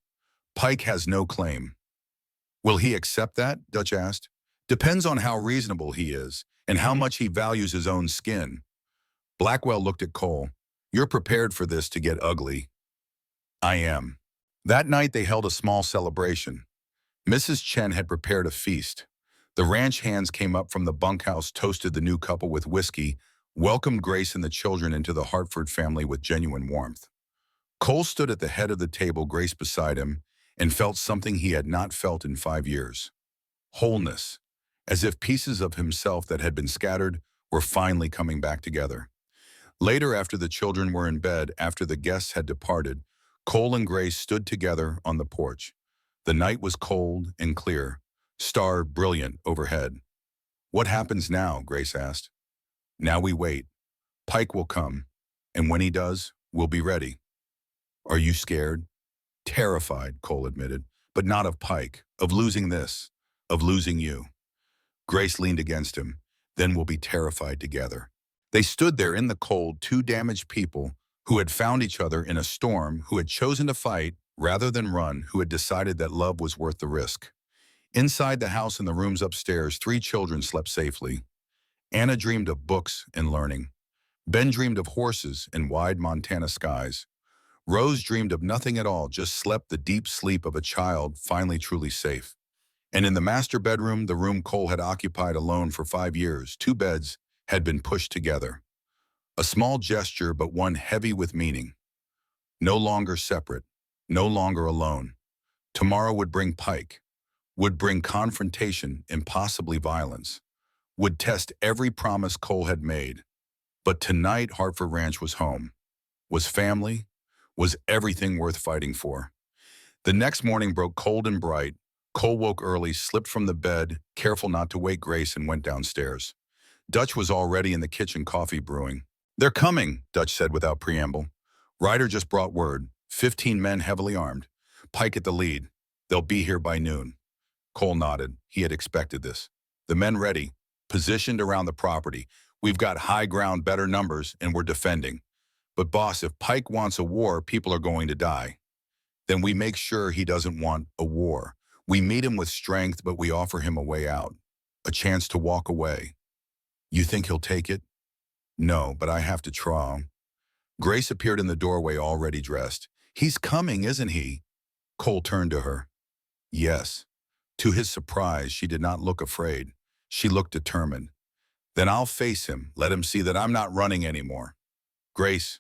Pike has no claim. Will he accept that? Dutch asked. Depends on how reasonable he is and how much he values his own skin. Blackwell looked at Cole. You're prepared for this to get ugly. I am. That night they held a small celebration. Mrs. Chen had prepared a feast. The ranch hands came up from the bunkhouse, toasted the new couple with whiskey, welcomed Grace and the children into the Hartford family with genuine warmth. Cole stood at the head of the table, Grace beside him, and felt something he had not felt in 5 years. Wholeness, as if pieces of himself that had been scattered were finally coming back together. Later, after the children were in bed, after the guests had departed, Cole and Grace stood together on the porch. The night was cold and clear, star brilliant overhead. What happens now? Grace asked. Now we wait. Pike will come, and when he does, we'll be ready. Are you scared? Terrified, Cole admitted, but not of Pike, of losing this, of losing you. Grace leaned against him. Then we'll be terrified together. They stood there in the cold, two damaged people who had found each other in a storm, who had chosen to fight rather than run, who had decided that love was worth the risk. Inside the house in the rooms upstairs, 3 children slept safely. Anna dreamed of books and learning. Ben dreamed of horses and wide Montana skies. Rose dreamed of nothing at all, just slept the deep sleep of a child finally truly safe. And in the master bedroom, the room Cole had occupied alone for 5 years, two beds had been pushed together. A small gesture, but one heavy with meaning. No longer separate, no longer alone. Tomorrow would bring Pike, would bring confrontation and possibly violence, would test every promise Cole had made. But tonight, Hartford Ranch was home, was family, was everything worth fighting for. The next morning broke cold and bright. Cole woke early, slipped from the bed, careful not to wake Grace, and went downstairs. Dutch was already in the kitchen, coffee brewing. "They're coming," Dutch said without preamble. "Ryder just brought word. 15 men heavily armed. Pike at the lead. They'll be here by noon." Cole nodded. He had expected this. "The men ready, positioned around the property. We've got high ground, better numbers, and we're defending. But boss, if Pike wants a war, people are going to die. Then we make sure he doesn't want a war. We meet him with strength, but we offer him a way out, a chance to walk away. You think he'll take it?" "No, but I have to try." Grace appeared in the doorway, already dressed. "He's coming, isn't he?" Cole turned to her. "Yes." To his surprise, she did not look afraid. She looked determined. "Then I'll face him, let him see that I'm not running anymore." "Grace,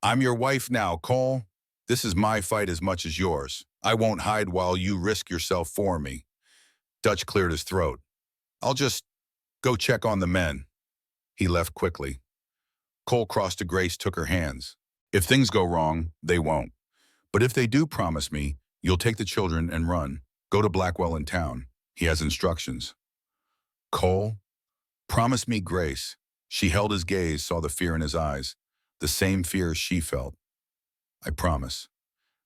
I'm your wife now, Cole. This is my fight as much as yours. I won't hide while you risk yourself for me." Dutch cleared his throat. "I'll just go check on the men." He left quickly. Cole crossed to Grace, took her hands. "If things go wrong, they won't. But if they do, promise me, you'll take the children and run. Go to Blackwell in town. He has instructions." "Cole, promise me, Grace." She held his gaze, saw the fear in his eyes, the same fear she felt. "I promise."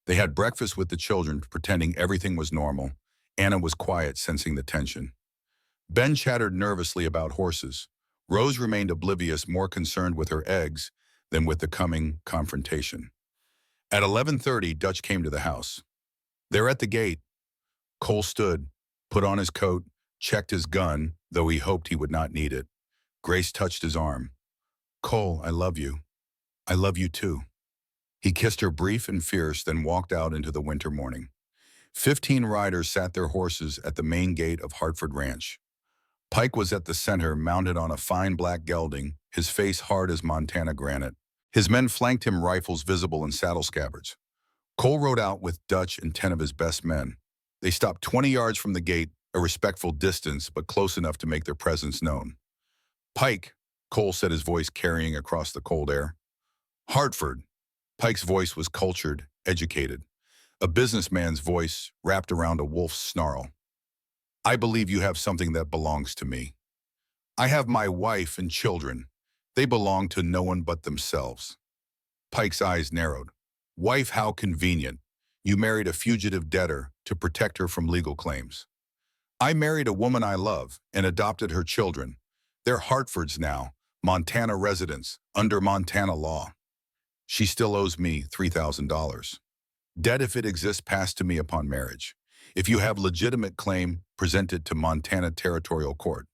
They had breakfast with the children, pretending everything was normal. Anna was quiet, sensing the tension. Ben chattered nervously about horses. Rose remained oblivious, more concerned with her eggs than with the coming confrontation. At 11:30, Dutch came to the house. "They're at the gate." Cole stood, put on his coat, checked his gun, though he hoped he would not need it. Grace touched his arm. "Cole, I love you. I love you too." He kissed her, brief and fierce, then walked out into the winter morning. 15 riders sat their horses at the main gate of Hartford Ranch. Pike was at the center, mounted on a fine black gelding, his face hard as Montana granite. His men flanked him, rifles visible in saddle scabbards. Cole rode out with Dutch and 10 of his best men. They stopped 20 yards from the gate, a respectful distance, but close enough to make their presence known. "Pike," Cole said, his voice carrying across the cold air. "Hartford." Pike's voice was cultured, educated. A businessman's voice wrapped around a wolf's snarl. "I believe you have something that belongs to me. I have my wife and children. They belong to no one but themselves." Pike's eyes narrowed. "Wife, how convenient. You married a fugitive debtor to protect her from legal claims. I married a woman I love and adopted her children. They're Hartford's now, Montana residents, under Montana law. She still owes me $3,000. Debt, if it exists, passed to me upon marriage. If you have legitimate claim, present it to Montana Territorial Court.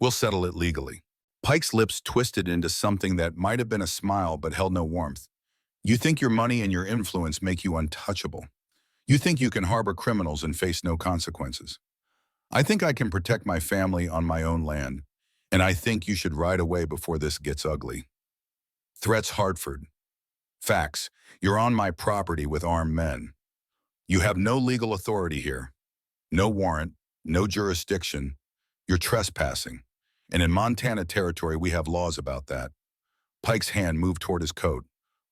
We'll settle it legally." Pike's lips twisted into something that might have been a smile but held no warmth. "You think your money and your influence make you untouchable. You think you can harbor criminals and face no consequences. I think I can protect my family on my own land, and I think you should ride away before this gets ugly." Threats, Hartford. Facts. You're on my property with armed men. You have no legal authority here. No warrant, no jurisdiction. You're trespassing. And in Montana territory, we have laws about that. Pike's hand moved toward his coat.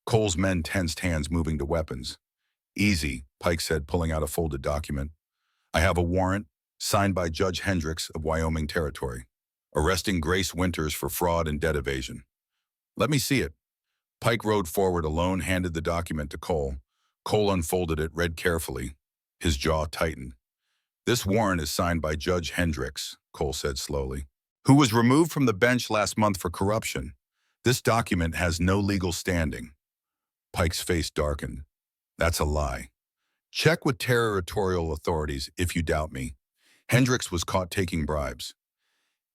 Cole's men tensed, hands moving to weapons. "Easy," Pike said, pulling out a folded document. "I have a warrant, signed by Judge Hendricks of Wyoming Territory, arresting Grace Winters for fraud and debt evasion." "Let me see it." Pike rode forward alone, handed the document to Cole. Cole unfolded it, read carefully. His jaw tightened. "This warrant is signed by Judge Hendricks," Cole said slowly, "who was removed from the bench last month for corruption. This document has no legal standing." Pike's face darkened. "That's a lie. Check with territorial authorities if you doubt me. Hendricks was caught taking bribes.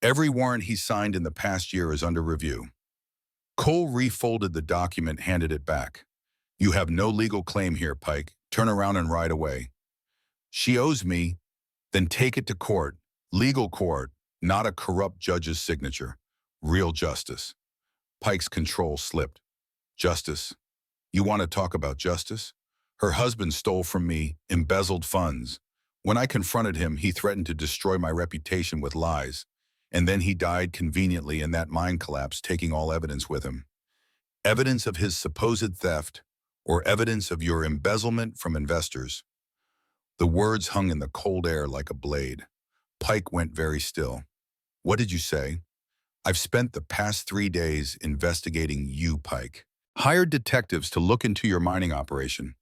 Every warrant he signed in the past year is under review." Cole refolded the document, handed it back. "You have no legal claim here, Pike. Turn around and ride away." "She owes me Then take it to court. Legal court, not a corrupt judge's signature. Real justice. Pike's control slipped. Justice. You want to talk about justice? Her husband stole from me, embezzled funds. When I confronted him, he threatened to destroy my reputation with lies. And then he died conveniently in that mine collapse, taking all evidence with him. Evidence of his supposed theft, or evidence of your embezzlement from investors. The words hung in the cold air like a blade. Pike went very still. What did you say? I've spent the past 3 days investigating you, Pike. Hired detectives to look into your mining operation.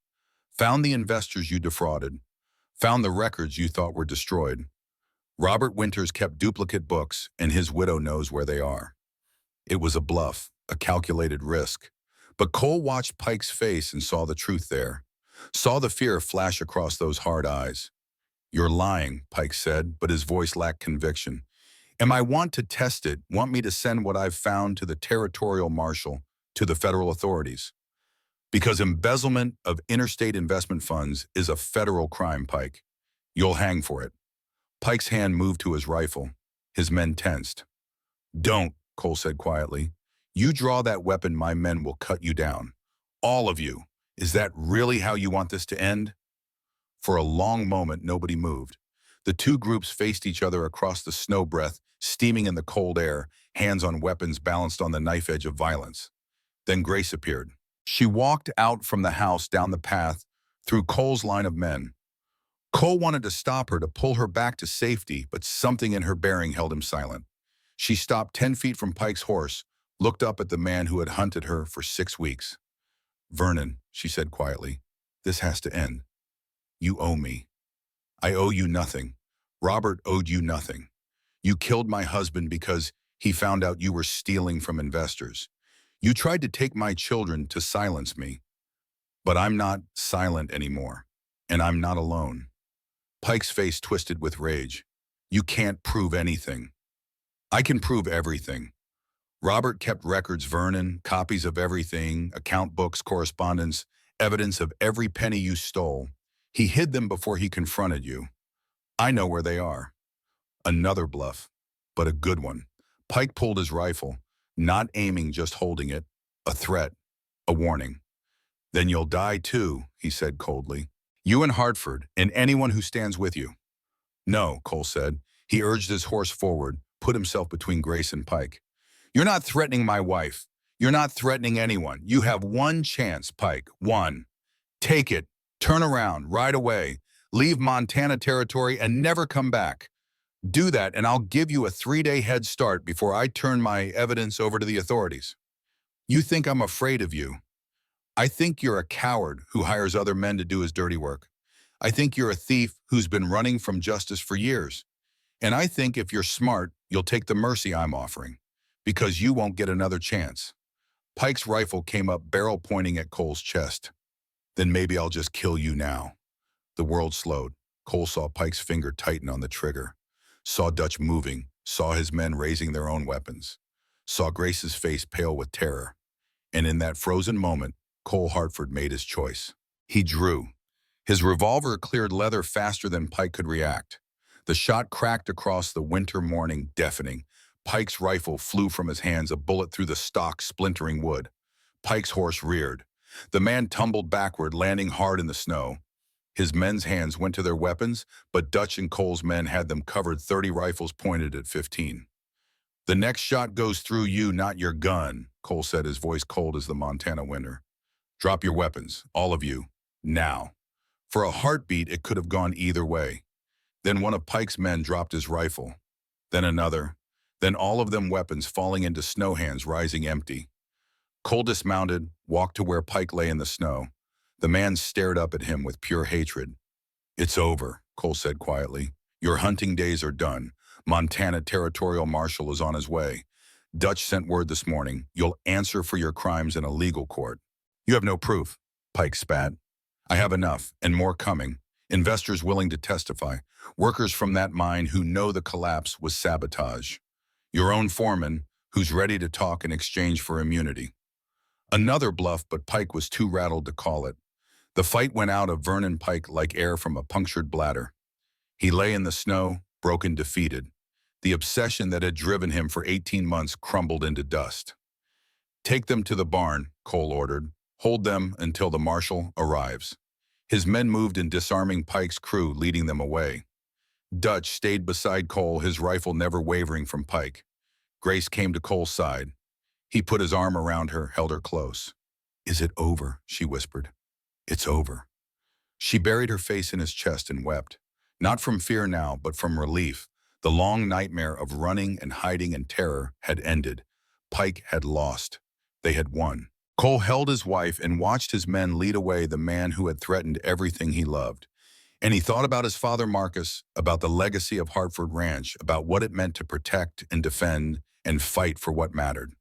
Found the investors you defrauded. Found the records you thought were destroyed. Robert Winters kept duplicate books, and his widow knows where they are. It was a bluff, a calculated risk. But Cole watched Pike's face and saw the truth there. Saw the fear flash across those hard eyes. You're lying, Pike said, but his voice lacked conviction. I want to test it, want me to send what I've found to the territorial marshal, to the federal authorities. Because embezzlement of interstate investment funds is a federal crime, Pike. You'll hang for it. Pike's hand moved to his rifle. His men tensed. Don't, Cole said quietly. You draw that weapon, my men will cut you down. All of you. Is that really how you want this to end? For a long moment, nobody moved. The two groups faced each other across the snow breath, steaming in the cold air, hands on weapons balanced on the knife edge of violence. Then Grace appeared. She walked out from the house down the path, through Cole's line of men. Cole wanted to stop her, to pull her back to safety, but something in her bearing held him silent. She stopped 10 feet from Pike's horse, looked up at the man who had hunted her for 6 weeks. Vernon, she said quietly, this has to end. You owe me. I owe you nothing. Robert owed you nothing. You killed my husband because he found out you were stealing from investors. You tried to take my children to silence me. But I'm not silent anymore, and I'm not alone. Pike's face twisted with rage. You can't prove anything. I can prove everything. Robert kept records, Vernon, copies of everything, account books, correspondence, evidence of every penny you stole. He hid them before he confronted you. I know where they are. Another bluff, but a good one. Pike pulled his rifle, not aiming, just holding it. A threat, a warning. Then you'll die too, he said coldly. You and Hartford, and anyone who stands with you. No, Cole said. He urged his horse forward, put himself between Grace and Pike. You're not threatening my wife. You're not threatening anyone. You have one chance, Pike. One. Take it. Turn around, right away. Leave Montana territory and never come back. Do that, and I'll give you a 3-day head start before I turn my evidence over to the authorities. You think I'm afraid of you. I think you're a coward who hires other men to do his dirty work. I think you're a thief who's been running from justice for years. And I think if you're smart, you'll take the mercy I'm offering, because you won't get another chance. Pike's rifle came up, barrel pointing at Cole's chest. Then maybe I'll just kill you now. The world slowed. Cole saw Pike's finger tighten on the trigger. Saw Dutch moving, saw his men raising their own weapons. Saw Grace's face pale with terror. And in that frozen moment, Cole Hartford made his choice. He drew. His revolver cleared leather faster than Pike could react. The shot cracked across the winter morning, deafening. Pike's rifle flew from his hands, a bullet through the stock, splintering wood. Pike's horse reared. The man tumbled backward, landing hard in the snow. His men's hands went to their weapons, but Dutch and Cole's men had them covered, 30 rifles pointed at 15. The next shot goes through you, not your gun, Cole said, his voice cold as the Montana winter. Drop your weapons, all of you, now. For a heartbeat, it could have gone either way. Then one of Pike's men dropped his rifle. Then another. Then all of them, weapons falling into snow hands, rising empty. Cole dismounted, walked to where Pike lay in the snow. The man stared up at him with pure hatred. It's over, Cole said quietly. Your hunting days are done. Montana Territorial Marshal is on his way. Dutch sent word this morning. You'll answer for your crimes in a legal court. You have no proof, Pike spat. I have enough, and more coming. Investors willing to testify. Workers from that mine who know the collapse was sabotage. Your own foreman, who's ready to talk in exchange for immunity. Another bluff, but Pike was too rattled to call it. The fight went out of Vernon Pike like air from a punctured bladder. He lay in the snow, broken, defeated. The obsession that had driven him for 18 months crumbled into dust. "Take them to the barn," Cole ordered. "Hold them until the marshal arrives." His men moved in, disarming Pike's crew, leading them away. Dutch stayed beside Cole, his rifle never wavering from Pike. Grace came to Cole's side. He put his arm around her, held her close. "Is it over?" she whispered. "It's over." She buried her face in his chest and wept. Not from fear now, but from relief. The long nightmare of running and hiding and terror had ended. Pike had lost. They had won. Cole held his wife and watched his men lead away the man who had threatened everything he loved. And he thought about his father Marcus, about the legacy of Hartford Ranch, about what it meant to protect and defend and fight for what mattered.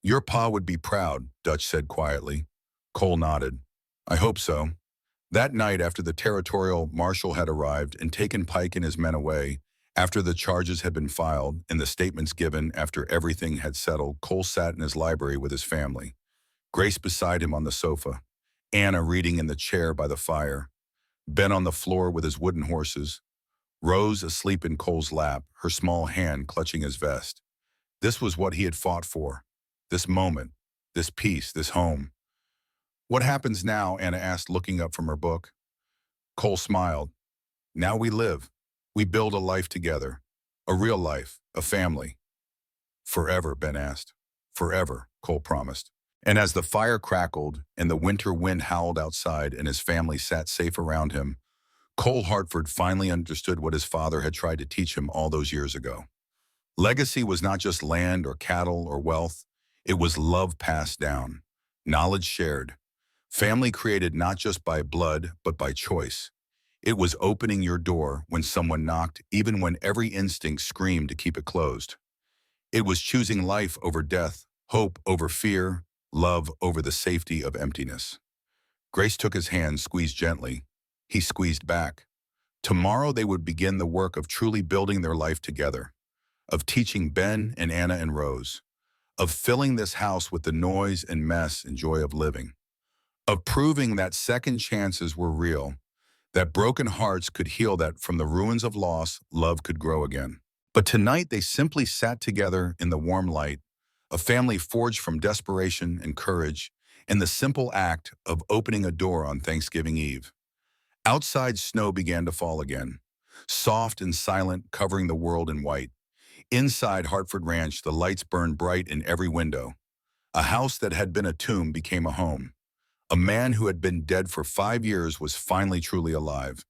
"Your pa would be proud," Dutch said quietly. Cole nodded. "I hope so." That night, after the territorial marshal had arrived and taken Pike and his men away, after the charges had been filed and the statements given, after everything had settled, Cole sat in his library with his family. Grace beside him on the sofa, Anna reading in the chair by the fire, Ben on the floor with his wooden horses, Rose asleep in Cole's lap, her small hand clutching his vest. This was what he had fought for. This moment, this peace, this home. "What happens now?" Anna asked, looking up from her book. Cole smiled. "Now we live. We build a life together. A real life, a family." "Forever," Ben asked. "Forever," Cole promised. And as the fire crackled and the winter wind howled outside and his family sat safe around him, Cole Hartford finally understood what his father had tried to teach him all those years ago. Legacy was not just land or cattle or wealth. It was love passed down, knowledge shared, family created not just by blood but by choice. It was opening your door when someone knocked, even when every instinct screamed to keep it closed. It was choosing life over death, hope over fear, love over the safety of emptiness. Grace took his hand, squeezed gently. He squeezed back. Tomorrow they would begin the work of truly building their life together, of teaching Ben and Anna and Rose, of filling this house with the noise and mess and joy of living, of proving that second chances were real, that broken hearts could heal, that from the ruins of loss, love could grow again. But tonight they simply sat together in the warm light, a family forged from desperation and courage, in the simple act of opening a door on Thanksgiving Eve. Outside, snow began to fall again, soft and silent, covering the world in white. Inside Hartford Ranch, the lights burned bright in every window. A house that had been a tomb became a home. A man who had been dead for 5 years was finally truly alive.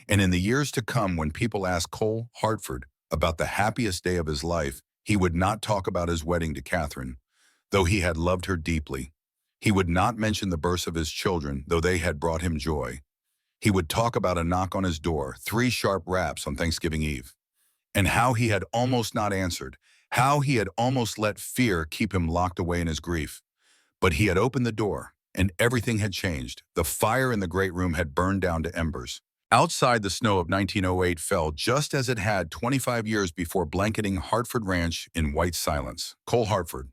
And in the years to come, when people asked Cole Hartford about the happiest day of his life, he would not talk about his wedding to Catherine, though he had loved her deeply. He would not mention the births of his children, though they had brought him joy. He would talk about a knock on his door, 3 sharp raps on Thanksgiving Eve, and how he had almost not answered, how he had almost let fear keep him locked away in his grief. But he had opened the door, and everything had changed. The fire in the great room had burned down to embers. Outside, the snow of 1908 fell just as it had 25 years before, blanketing Hartford Ranch in white silence. Cole Hartford,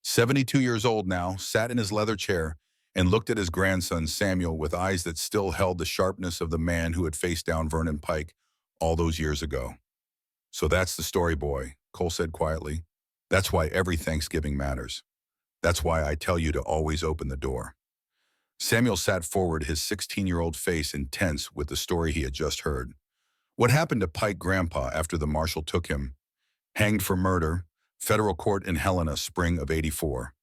72 years old now, sat in his leather chair and looked at his grandson Samuel with eyes that still held the sharpness of the man who had faced down Vernon Pike all those years ago. "So that's the story, boy," Cole said quietly. "That's why every Thanksgiving matters. That's why I tell you to always open the door." Samuel sat forward, his 16-year-old face intense with the story he had just heard. What happened to Pike Grandpa after the marshal took him? Hanged for murder, federal court in Helena, spring of '84.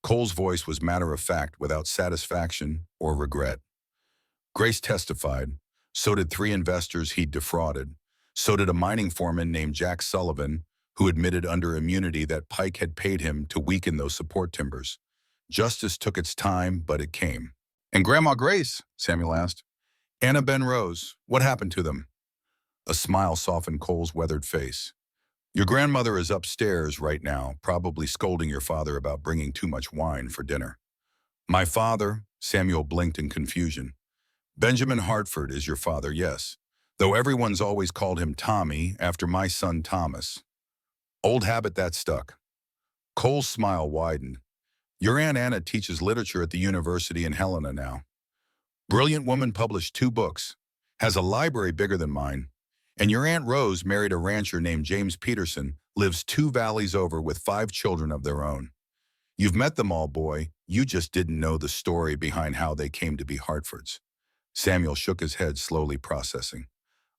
Cole's voice was matter of fact, without satisfaction or regret. Grace testified. So did 3 investors he'd defrauded. So did a mining foreman named Jack Sullivan, who admitted under immunity that Pike had paid him to weaken those support timbers. Justice took its time, but it came. "And Grandma Grace?" Samuel asked. "Anna, Ben, Rose, what happened to them?" A smile softened Cole's weathered face. "Your grandmother is upstairs right now, probably scolding your father about bringing too much wine for dinner." "My father?" Samuel blinked in confusion. "Benjamin Hartford is your father, yes, though everyone's always called him Tommy, after my son Thomas. Old habit that stuck." Cole's smile widened. "Your Aunt Anna teaches literature at the university in Helena now. Brilliant woman, published 2 books. Has a library bigger than mine. And your Aunt Rose married a rancher named James Peterson, lives 2 valleys over with 5 children of their own. You've met them all, boy. You just didn't know the story behind how they came to be Hartfords. Samuel shook his head, slowly processing.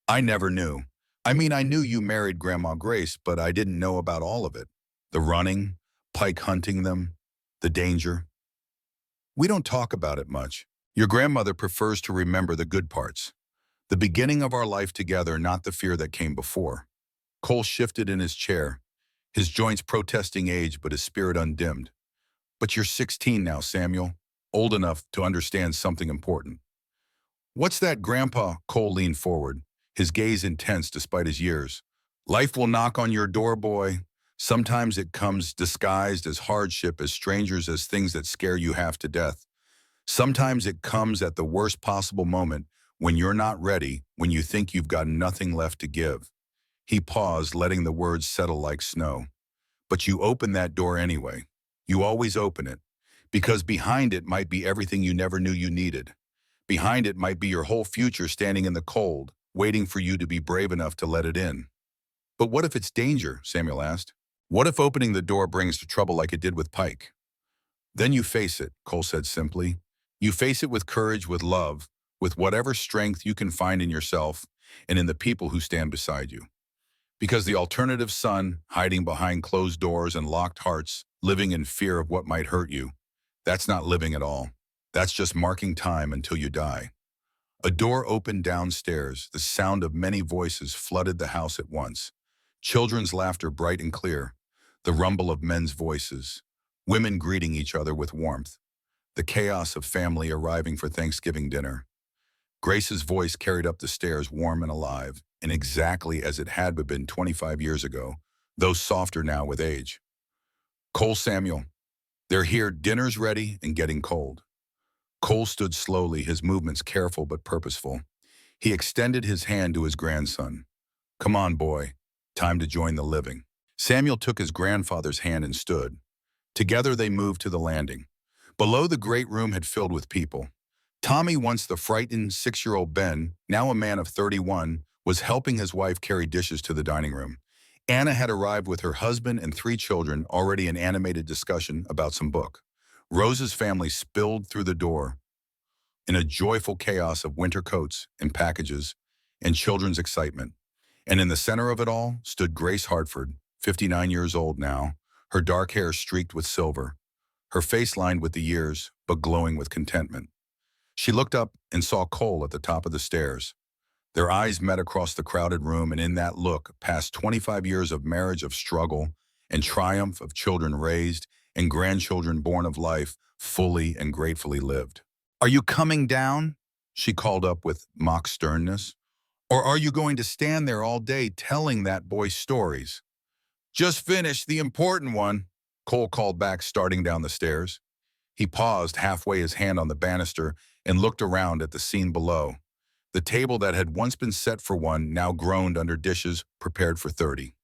I never knew. I mean, I knew you married Grandma Grace, but I didn't know about all of it. The running, Pike hunting them, the danger. We don't talk about it much. Your grandmother prefers to remember the good parts. The beginning of our life together, not the fear that came before. Cole shifted in his chair, his joints protesting age but his spirit undimmed. But you're 16 now, Samuel, old enough to understand something important. What's that, Grandpa? Cole leaned forward, his gaze intense despite his years. Life will knock on your door, boy. Sometimes it comes disguised as hardship, as strangers, as things that scare you half to death. Sometimes it comes at the worst possible moment, when you're not ready, when you think you've got nothing left to give. He paused, letting the words settle like snow. But you open that door anyway. You always open it, because behind it might be everything you never knew you needed. Behind it might be your whole future standing in the cold, waiting for you to be brave enough to let it in. But what if it's danger? Samuel asked. What if opening the door brings to trouble like it did with Pike? Then you face it, Cole said simply. You face it with courage, with love, with whatever strength you can find in yourself and in the people who stand beside you. Because the alternative son, hiding behind closed doors and locked hearts, living in fear of what might hurt you, that's not living at all. That's just marking time until you die. A door opened downstairs. The sound of many voices flooded the house at once. Children's laughter bright and clear, the rumble of men's voices, women greeting each other with warmth, the chaos of family arriving for Thanksgiving dinner. Grace's voice carried up the stairs, warm and alive, and exactly as it had been 25 years ago, though softer now with age. Cole, Samuel, they're here, dinner's ready and getting cold. Cole stood slowly, his movements careful but purposeful. He extended his hand to his grandson. Come on, boy, time to join the living. Samuel took his grandfather's hand and stood. Together they moved to the landing. Below, the great room had filled with people. Tommy, once the frightened 6-year-old Ben, now a man of 31, was helping his wife carry dishes to the dining room. Anna had arrived with her husband and 3 children, already in animated discussion about some book. Rose's family spilled through the door in a joyful chaos of winter coats and packages and children's excitement. And in the center of it all stood Grace Hartford, 59 years old now, her dark hair streaked with silver, her face lined with the years, but glowing with contentment. She looked up and saw Cole at the top of the stairs. Their eyes met across the crowded room, and in that look, past 25 years of marriage, of struggle, and triumph, of children raised and grandchildren born of life, fully and gratefully lived. Are you coming down? She called up with mock sternness. Or are you going to stand there all day telling that boy stories? Just finished the important one, Cole called back, starting down the stairs. He paused halfway, his hand on the banister, and looked around at the scene below. The table that had once been set for one now groaned under dishes prepared for 30.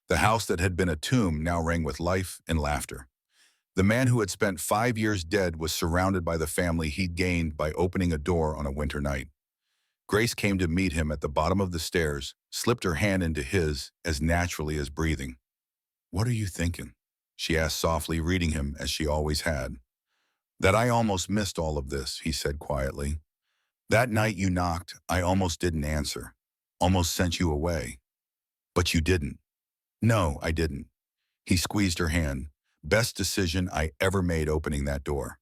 The house that had been a tomb now rang with life and laughter. The man who had spent 5 years dead was surrounded by the family he'd gained by opening a door on a winter night. Grace came to meet him at the bottom of the stairs, slipped her hand into his as naturally as breathing. What are you thinking? She asked softly, reading him as she always had. That I almost missed all of this, he said quietly. That night you knocked, I almost didn't answer, almost sent you away. But you didn't. No, I didn't. He squeezed her hand. Best decision I ever made opening that door.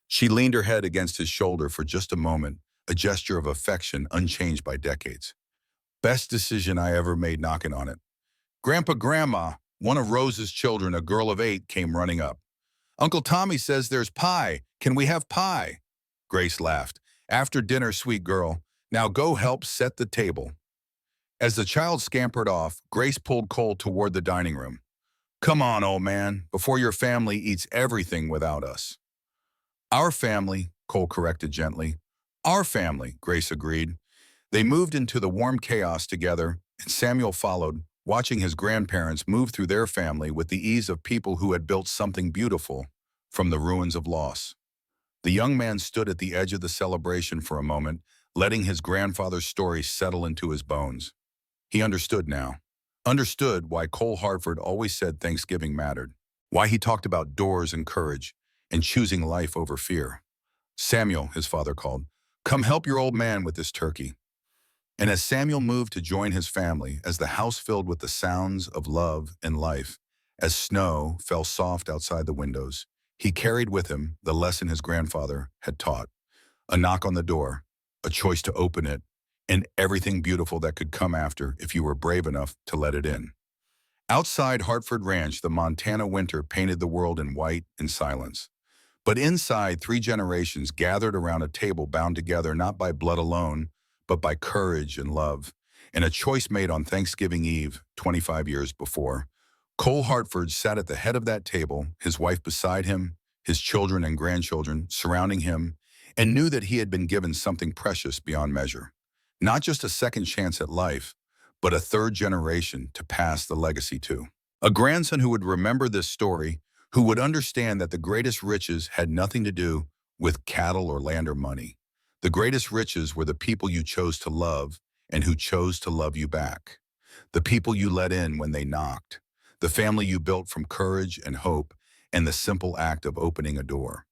She leaned her head against his shoulder for just a moment, a gesture of affection unchanged by decades. Best decision I ever made knocking on it. Grandma, one of Rose's children, a girl of 8, came running up. Uncle Tommy says there's pie. Can we have pie? Grace laughed. After dinner, sweet girl. Now go help set the table. As the child scampered off, Grace pulled Cole toward the dining room. Come on, old man, before your family eats everything without us. Our family, Cole corrected gently. Our family, Grace agreed. They moved into the warm chaos together, and Samuel followed, watching his grandparents move through their family with the ease of people who had built something beautiful from the ruins of loss. The young man stood at the edge of the celebration for a moment, letting his grandfather's story settle into his bones. He understood now. Understood why Cole Hartford always said Thanksgiving mattered. Why he talked about doors and courage and choosing life over fear. Samuel, his father called, come help your old man with this turkey. And as Samuel moved to join his family, as the house filled with the sounds of love and life, as snow fell soft outside the windows, he carried with him the lesson his grandfather had taught. A knock on the door, a choice to open it, and everything beautiful that could come after if you were brave enough to let it in. Outside Hartford Ranch, the Montana winter painted the world in white and silence. But inside, 3 generations gathered around a table bound together not by blood alone, but by courage and love, and a choice made on Thanksgiving Eve, 25 years before. Cole Hartford sat at the head of that table, his wife beside him, his children and grandchildren surrounding him, and knew that he had been given something precious beyond measure. Not just a second chance at life, but a third generation to pass the legacy to. A grandson who would remember this story, who would understand that the greatest riches had nothing to do with cattle or land or money. The greatest riches were the people you chose to love and who chose to love you back. The people you let in when they knocked. The family you built from courage and hope and the simple act of opening a door.